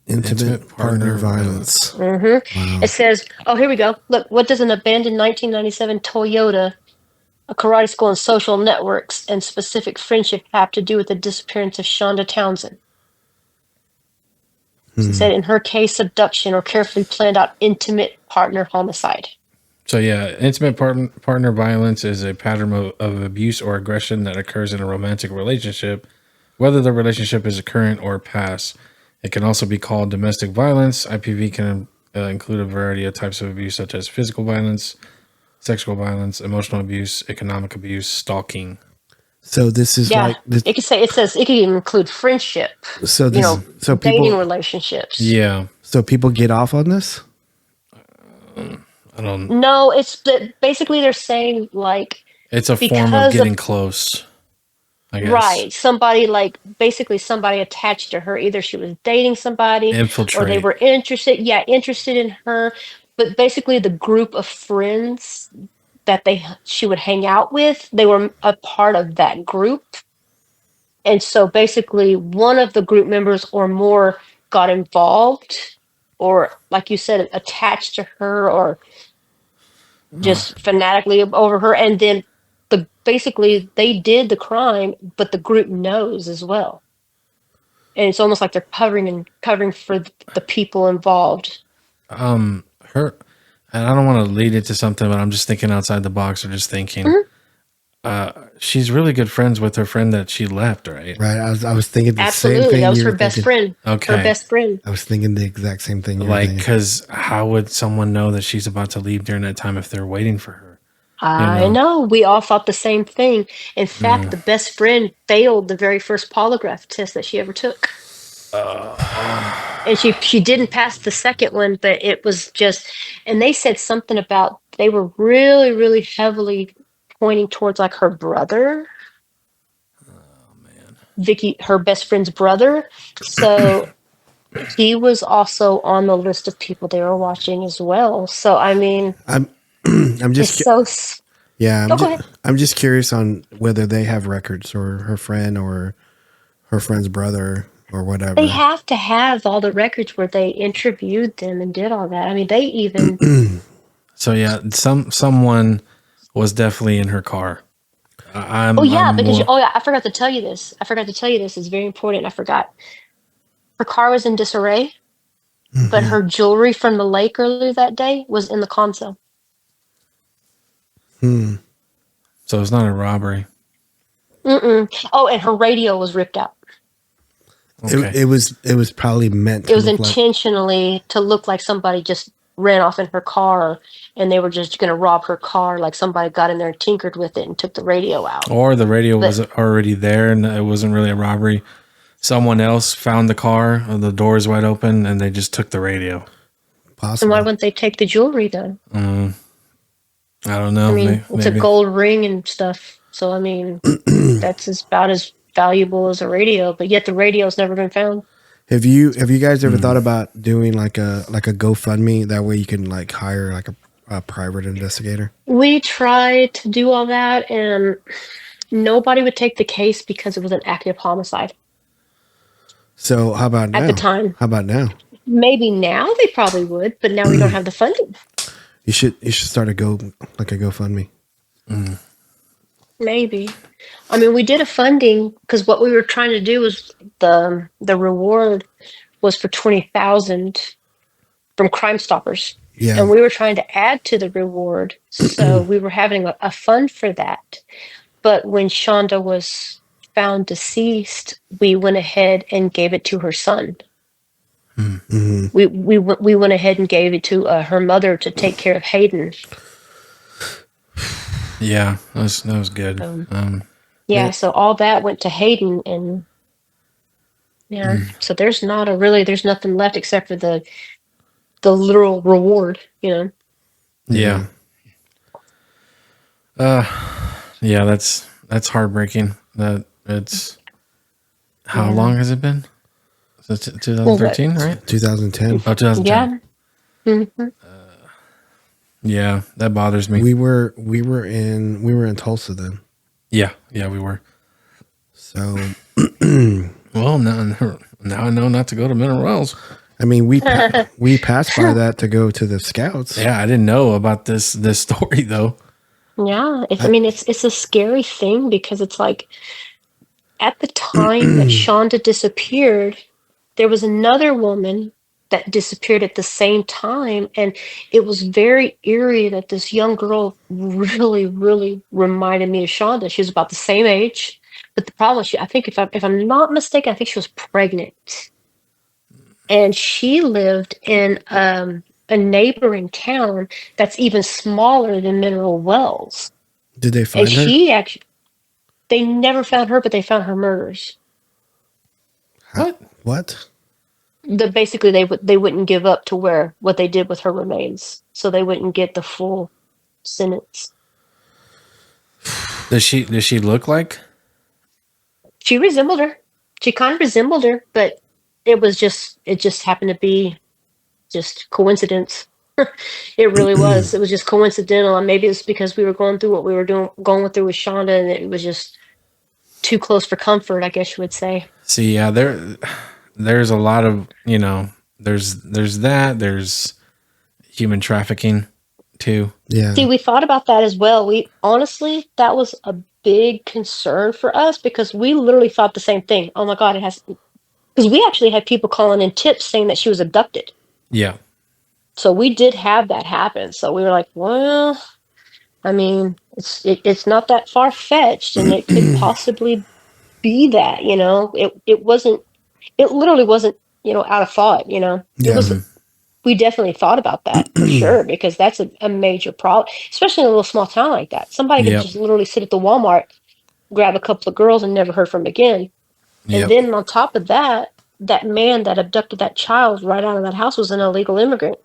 Intimate partner violence. Mm-hmm. It says, oh, here we go. Look, what does an abandoned 1997 Toyota, a karate school, and social networks and specific friendship have to do with the disappearance of Shonda Townsend? She said, in her case, abduction or carefully planned out intimate partner homicide. So yeah, intimate partner violence is a pattern of abuse or aggression that occurs in a romantic relationship, whether the relationship is current or past. It can also be called domestic violence. IPV can include a variety of types of abuse, such as physical violence, sexual violence, emotional abuse, economic abuse, stalking. So this is like this, it could even include friendship. so this so dating people relationships. Yeah. so people get off on this. I don't. No, it's basically they're saying like It's a form because of getting close. I guess. right, somebody somebody attached to her. Either she was dating somebody, Infiltrate. or they were interested in her. But basically, the group of friends that she would hang out with, they were a part of that group, and so basically, one of the group members or more got involved, or like you said, attached to her, or just fanatically over her, and then basically they did the crime, but the group knows as well, and it's almost like they're covering for the people involved. Her, and I don't want to lead it to something, but I'm just thinking outside the box, or just thinking. She's really good friends with her friend that she left, right? Right. I was thinking the same Absolutely, thing. that was you her were best thinking. friend. Okay. Her best friend. I was thinking the exact same thing. You were Like, thinking. because how would someone know that she's about to leave during that time if they're waiting for her? I know. We all thought the same thing. In fact, the best friend failed the very first polygraph test that she ever took. And she didn't pass the second one, but it was just, and they said something about they were really, really heavily pointing towards like her brother. Vicky, her best friend's brother. So he was also on the list of people they were watching as well. So I mean, I'm just it's yeah. go ahead. I'm just curious on whether they have records or her friend or her friend's brother or whatever. They have to have all the records where they interviewed them and did all that. I mean, they even So yeah, someone was definitely in her car. I forgot to tell you this. It's very important. I forgot. Her car was in disarray, but her jewelry from the lake earlier that day was in the console. So it's not a robbery. Oh, and her radio was ripped out. Okay. It was probably meant. It was look like- intentionally to look like somebody just ran off in her car, and they were just going to rob her car. Like somebody got in there and tinkered with it and took the radio out. Or the radio was already there and it wasn't really a robbery. Someone else found the car, the doors wide open, and they just took the radio. And possible. why wouldn't they take the jewelry then? I don't know. I mean, it's maybe. a gold ring and stuff. So, I mean, that's about as valuable as a radio, but yet the radio's never been found. Have you guys ever thought about doing like a GoFundMe? That way you can like hire like a private investigator. We tried to do all that, and nobody would take the case because it was an active homicide. So how about now? At the time. How about now? Maybe now they probably would, but now we don't have the funding. You should start a GoFundMe. Maybe. I mean, we did a funding because what we were trying to do was the reward was for 20,000 from Crime Stoppers. Yeah. And we were trying to add to the reward. So we were having a fund for that. But when Shonda was found deceased, we went ahead and gave it to her son. Mm-hmm. We went ahead and gave it to her mother to take care of Hayden. Yeah, that was good. Yeah, so all that went to Hayden, and yeah, so there's nothing left except for the literal reward, you know. Yeah. Yeah, that's heartbreaking. That it's how long has it been? Since 2013, right? 2010. Oh, 2010. Yeah. Mm-hmm. Yeah, that bothers me. We were in Tulsa then. Yeah, we were. So, well, now I know not to go to Mineral Wells. I mean, we passed by that to go to the Scouts. Yeah, I didn't know about this story though. Yeah, it's a scary thing because it's like at the time that Shonda disappeared, there was another woman that disappeared at the same time, and it was very eerie that this young girl really, really reminded me of Shonda. She was about the same age, but the problem is, I think if I'm not mistaken, I think she was pregnant, and she lived in a neighboring town that's even smaller than Mineral Wells. Did they find her? They never found her, but they found her murders. What? Basically they wouldn't give up to what they did with her remains, so they wouldn't get the full sentence. Does she look like? She resembled her. She kind of resembled her, but it just happened to be just coincidence. It really was. It was just coincidental, and maybe it's because we were going through what we were going through with Shonda, and it was just too close for comfort, I guess you would say. See, yeah, there's a lot of, there's human trafficking too. Yeah. See, we thought about that as well. Honestly, that was a big concern for us because we literally thought the same thing. Oh my God, because we actually had people calling in tips saying that she was abducted. Yeah. So we did have that happen. So we were like, well, I mean, it's not that far fetched, and it could possibly be that, it literally wasn't, out of thought, we definitely thought about that for sure, because that's a major problem, especially in a little small town like that. Somebody could just literally sit at the Walmart, grab a couple of girls, and never heard from them again. And then on top of that, that man that abducted that child right out of that house was an illegal immigrant.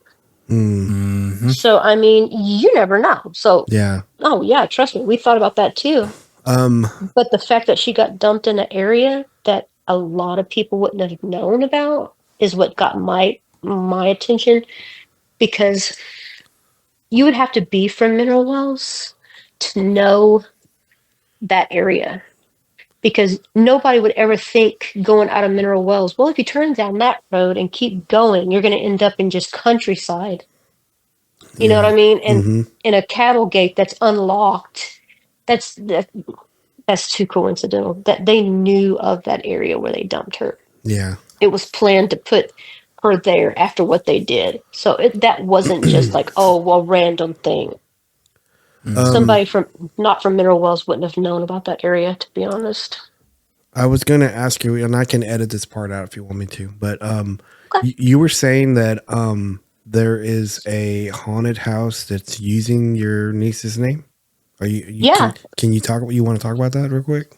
Mm-hmm. So, I mean, you never know. So, yeah. Oh, yeah, trust me. We thought about that too. But the fact that she got dumped in an area that a lot of people wouldn't have known about is what got my attention, because you would have to be from Mineral Wells to know that area, because nobody would ever think going out of Mineral Wells, well, if you turn down that road and keep going, you're going to end up in just countryside. You know what I mean? And in a cattle gate that's unlocked, that's too coincidental that they knew of that area where they dumped her. Yeah. It was planned to put her there after what they did. So that wasn't just like, oh, well, random thing. Somebody not from Mineral Wells wouldn't have known about that area, to be honest. I was going to ask you, and I can edit this part out if you want me to, but Okay. you were saying that there is a haunted house that's using your niece's name. Are you Yeah. Can you want to talk about that real quick?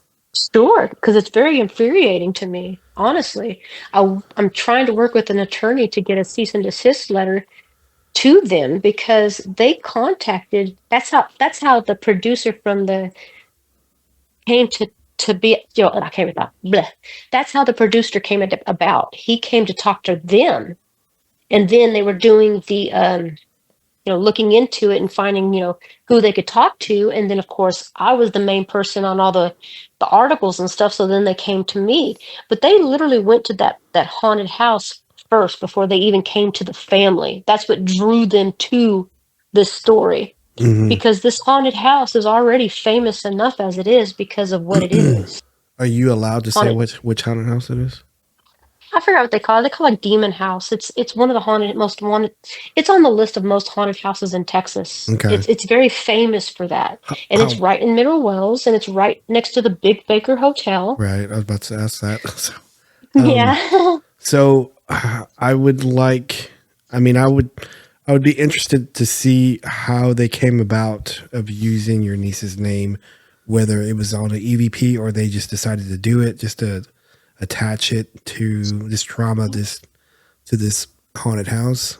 Sure, because it's very infuriating to me, honestly. I'm trying to work with an attorney to get a cease and desist letter to them, because they contacted. That's how the producer from came to be. I came about. Bleh. That's how the producer came about. He came to talk to them, and then they were doing the looking into it and finding, who they could talk to. And then, of course, I was the main person on all the articles and stuff. So then they came to me. But they literally went to that haunted house first before they even came to the family. That's what drew them to this story. Mm-hmm. Because this haunted house is already famous enough as it is because of what it is. Are you allowed to say which haunted house it is? I forgot what they call it. They call it Demon House. It's one of the most haunted. It's on the list of most haunted houses in Texas. Okay. It's very famous for that, and it's How, right in Mineral Wells, and it's right next to the Big Baker Hotel. right. I was about to ask that. Yeah. So I would like, I mean, I would be interested to see how they came about of using your niece's name, whether it was on an EVP or they just decided to do it just to attach it to this trauma, to this haunted house.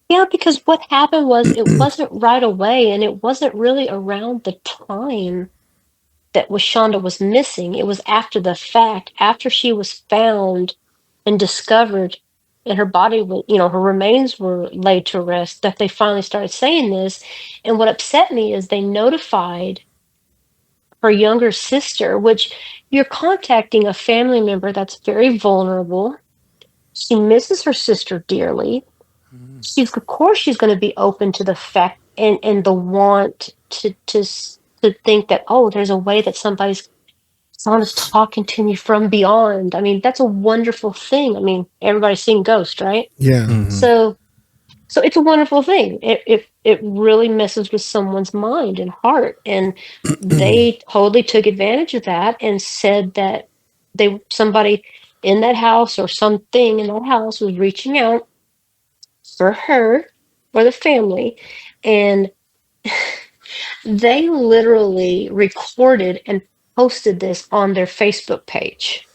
Yeah, because what happened was it wasn't right away, and it wasn't really around the time that Shonda was missing. It was after the fact, after she was found and discovered, and her body was, her remains were laid to rest, that they finally started saying this. And what upset me is they notified her younger sister, which you're contacting a family member that's very vulnerable. She misses her sister dearly. Of course she's going to be open to the fact and the want to think that, oh, there's a way that someone's talking to me from beyond. I mean, that's a wonderful thing. I mean, everybody's seen Ghost, right? Yeah. So it's a wonderful thing. It really messes with someone's mind and heart, and they totally took advantage of that and said that somebody in that house or something in that house was reaching out for her or the family, and they literally recorded and posted this on their Facebook page.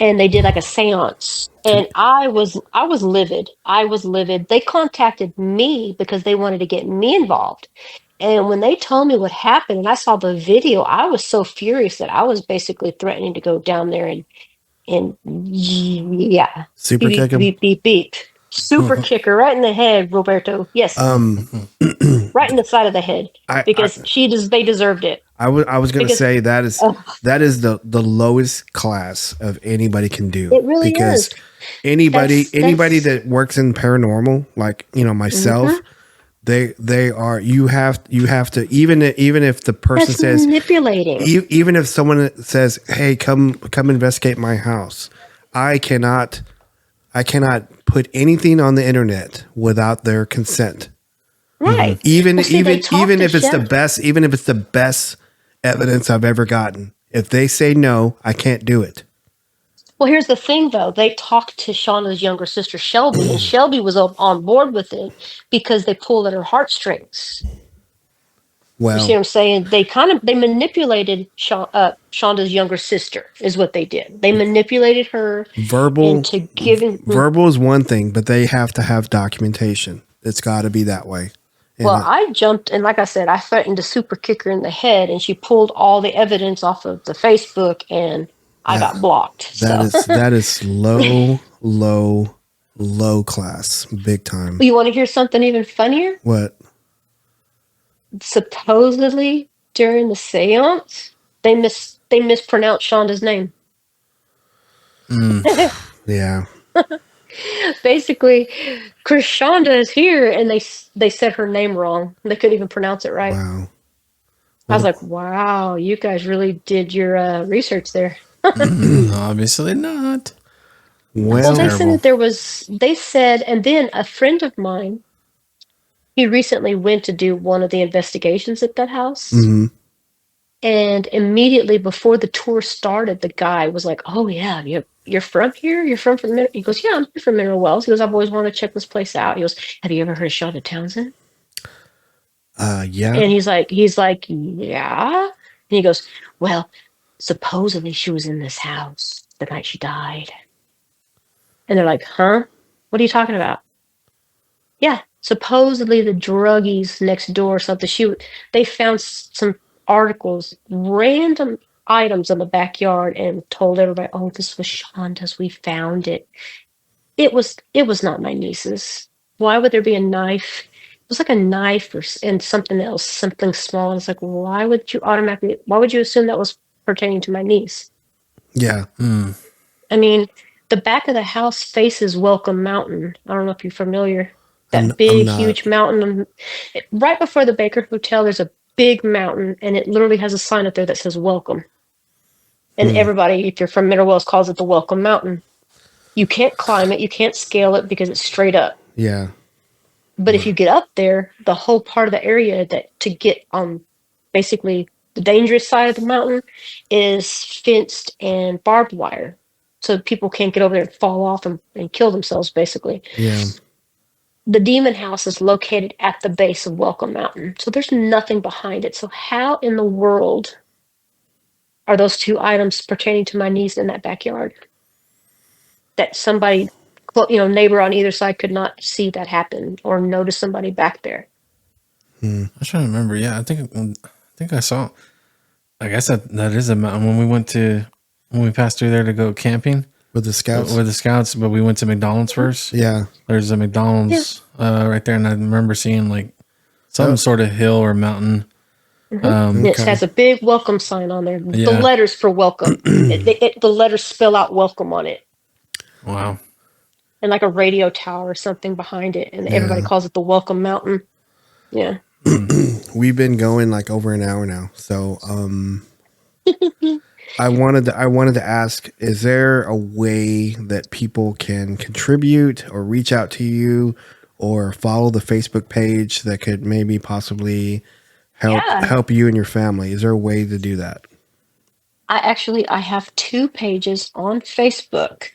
And they did like a seance, and I was livid. I was livid. They contacted me because they wanted to get me involved. And when they told me what happened and I saw the video, I was so furious that I was basically threatening to go down there and yeah, Super beep, kick him. beep, beep, beep. Super kicker right in the head, Roberto. Yes, right in the side of the head, because they deserved it. I was going to say that is the lowest class of anybody can do. It really because is. Anybody That's that works in paranormal, like myself, they are you have to even if the person says manipulating. Even if someone says, "Hey, come investigate my house," I cannot put anything on the internet without their consent. Right. Even if it's the best evidence I've ever gotten, if they say no, I can't do it. Well, here's the thing, though. They talked to Shauna's younger sister, Shelby, and Shelby was on board with it because they pulled at her heartstrings. Well, you see what I'm saying? They manipulated Shonda's younger sister is what they did. They manipulated her into giving. Verbal is one thing, but they have to have documentation. It's got to be that way. Well, I jumped, and like I said, I threatened to super kick her in the head, and she pulled all the evidence off of the Facebook, and I got blocked. That is low class, big time. You want to hear something even funnier? What? Supposedly during the seance, they mispronounced Shonda's name. Yeah. Basically, Krishonda is here, and they said her name wrong. They couldn't even pronounce it right. Wow. I was like, wow, you guys really did your research there. Obviously not. Well, they said that they said, and then a friend of mine, he recently went to do one of the investigations at that house. Mm-hmm. And immediately before the tour started, the guy was like, oh, yeah, you're from here? You're from he goes, yeah, I'm from Mineral Wells. He goes, I've always wanted to check this place out. He goes, have you ever heard of Krishonda Townsend? Yeah. And he's like, yeah. And he goes, well, supposedly she was in this house the night she died. And they're like, huh? What are you talking about? Yeah, supposedly the druggies next door or something. They found some articles, random items in the backyard, and told everybody, "Oh, this was Shonda's. We found it. It was not my niece's. Why would there be a knife? It was like a knife and something else, something small." And it's like, why would you assume that was pertaining to my niece? Yeah. I mean, the back of the house faces Welcome Mountain. I don't know if you're familiar. That huge mountain. Right before the Baker Hotel, there's a big mountain, and it literally has a sign up there that says Welcome. And everybody, if you're from Mineral Wells, calls it the Welcome Mountain. You can't climb it, you can't scale it because it's straight up. Yeah. But if you get up there, the whole part of the area that to get on basically the dangerous side of the mountain is fenced and barbed wire. So people can't get over there and fall off and kill themselves, basically. Yeah. The demon house is located at the base of Welcome Mountain. So there's nothing behind it. So how in the world are those two items pertaining to my niece in that backyard? That somebody, neighbor on either side could not see that happen or notice somebody back there. I'm trying to remember. Yeah, I think I saw. I guess that is a mountain when we passed through there to go camping With the scouts. with the scouts, but we went to McDonald's first. Yeah. There's a McDonald's right there, and I remember seeing like some sort of hill or mountain. It has a big welcome sign on there. Yeah. The letters for welcome. The letters spell out welcome on it. Wow. And like a radio tower or something behind it. And everybody calls it the Welcome Mountain. Yeah. We've been going like over an hour now. So I wanted to ask, is there a way that people can contribute or reach out to you or follow the Facebook page that could maybe possibly help you and your family? Is there a way to do that? I have 2 pages on Facebook.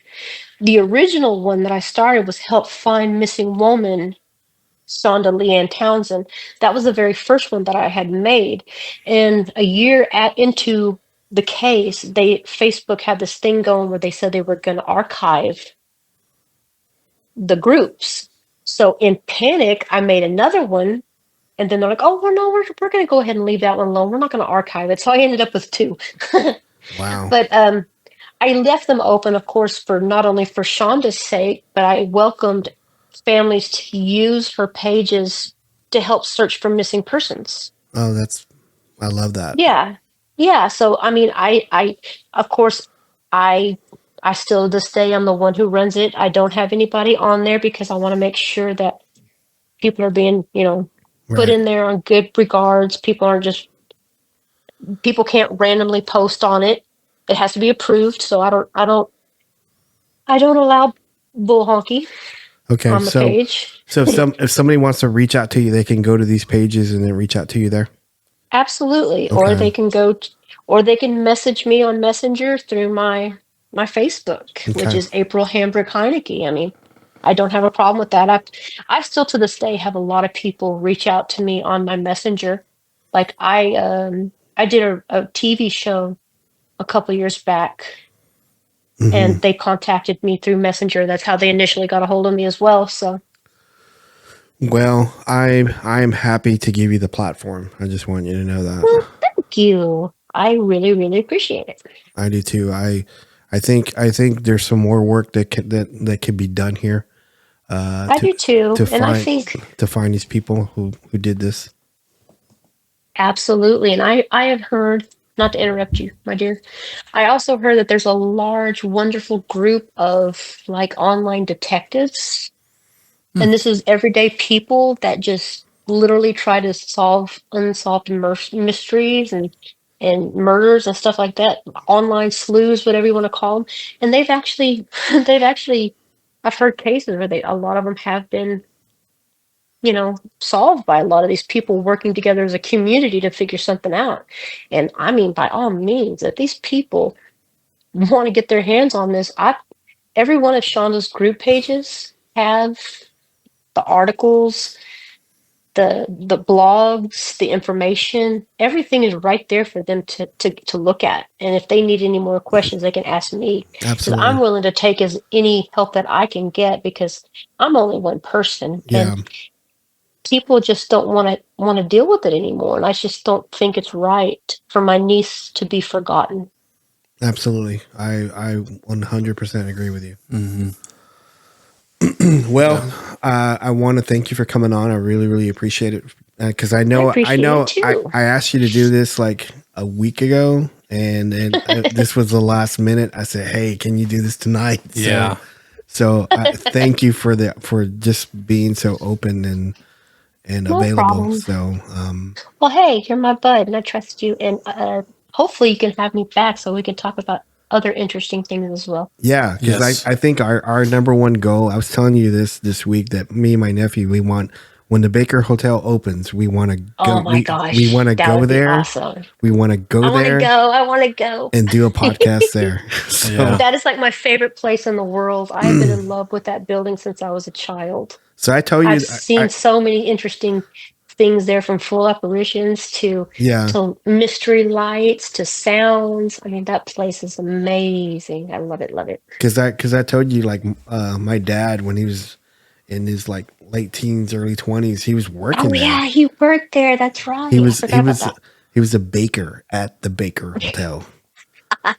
The original one that I started was Help Find Missing Woman, Krishonda Townsend. That was the very first one that I had made. And a year into the case, Facebook had this thing going where they said they were going to archive the groups. So in panic, I made another one. And then they're like, oh, well, no, we're going to go ahead and leave that one alone. We're not going to archive it. So I ended up with 2. Wow. But I left them open, of course, for not only for Shonda's sake, but I welcomed families to use her pages to help search for missing persons. Oh, I love that. Yeah. Yeah. So, I mean, I of course, I still to this day, I'm the one who runs it. I don't have anybody on there because I want to make sure that people are being, put in there on good regards. People can't randomly post on it. It has to be approved. So I don't allow bull honky on the page. So if somebody wants to reach out to you, they can go to these pages and then reach out to you there. Absolutely. Okay. Or they can or they can message me on Messenger through my Facebook, which is April Hambrick Heinecke. I mean, I don't have a problem with that. I still to this day have a lot of people reach out to me on my Messenger. Like I did a TV show a couple years back, and they contacted me through Messenger. That's how they initially got a hold of me as well. So, well, I'm happy to give you the platform. I just want you to know that. Well, thank you. I really, really appreciate it. I do too. I think there's some more work that can be done here. I do too, I think to find these people who did this. Absolutely, and I have heard. Not to interrupt you, my dear. I also heard that there's a large, wonderful group of like online detectives. And this is everyday people that just literally try to solve unsolved mysteries and murders and stuff like that. Online sleuths, whatever you want to call them. And they've actually, I've heard cases where a lot of them have been, solved by a lot of these people working together as a community to figure something out. And I mean, by all means, if these people want to get their hands on this, every one of Shonda's group pages have the articles, the blogs, the information, everything is right there for them to look at. And if they need any more questions, they can ask me. Absolutely. I'm willing to take any help that I can get because I'm only one person. Yeah. And people just don't want to deal with it anymore. And I just don't think it's right for my niece to be forgotten. Absolutely. I 100% agree with you. Mm-hmm. Well, I want to thank you for coming on. I really, really appreciate it. Because I know I asked you to do this like a week ago and this was the last minute. I said, hey, can you do this tonight? Yeah. So thank you for just being so open and No available. problem. So, Well, hey, you're my bud and I trust you. And hopefully you can have me back so we can talk about other interesting things as well. Yeah, because Yes. I think our number one goal, I was telling you this week, that me and my nephew, we want, when the Baker Hotel opens, we want to go. Oh my gosh, we want to that go would be there. awesome. We want to go I want to there go. I want to go. and do a podcast there. So Yeah. That is like my favorite place in the world. I have been in love with that building since I was a child. so I tell you, I've seen so many interesting things there, from full apparitions to yeah, mystery lights to sounds. I mean, that place is amazing. I love it, love it. because I told you, like, my dad, when he was in his like late teens, early 20s, he was working Oh there. yeah, he worked there. That's right. He was I forgot about that. he was a baker at the Baker Hotel.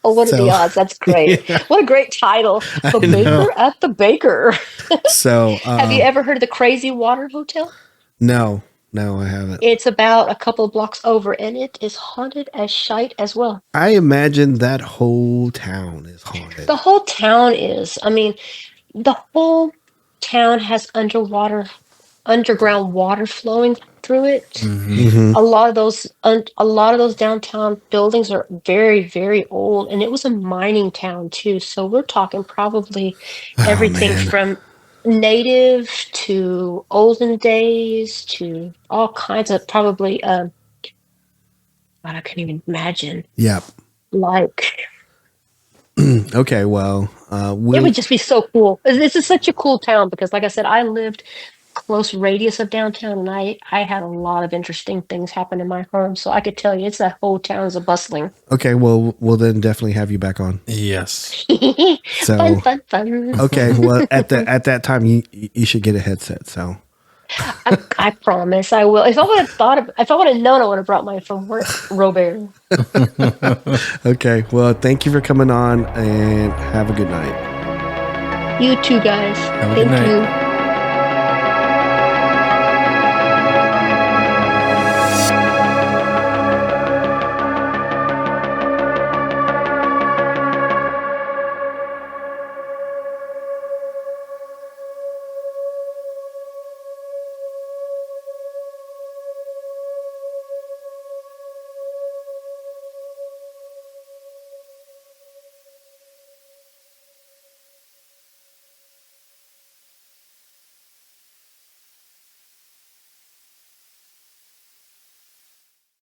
Oh, what are So- the odds? That's great. Yeah. What a great title. The I know. Baker at the Baker. So Have you ever heard of the Crazy Water Hotel? No, I haven't. It's about a couple of blocks over, and it is haunted as shite as well. I imagine that whole town is haunted. The whole town is. I mean, the whole town has underground water flowing through it. Mhm. A lot of those downtown buildings are very, very old, and it was a mining town too. So we're talking probably everything man. from native to olden days to all kinds of probably. God, I can't even imagine. Yep. Like, Okay. Well, it we'll, would just be so cool. This is such a cool town because, like I said, I lived close radius of downtown, and I had a lot of interesting things happen in my home. So I could tell you, it's that whole town is a bustling. okay. Well, we'll then definitely have you back on. Yes. So fun. okay. Well, at that time, you should get a headset. So I promise I will. If I would have known, I would have brought mine from work, Robert. okay. Well, thank you for coming on, and have a good night. You too, guys. Have a good Thank night. you.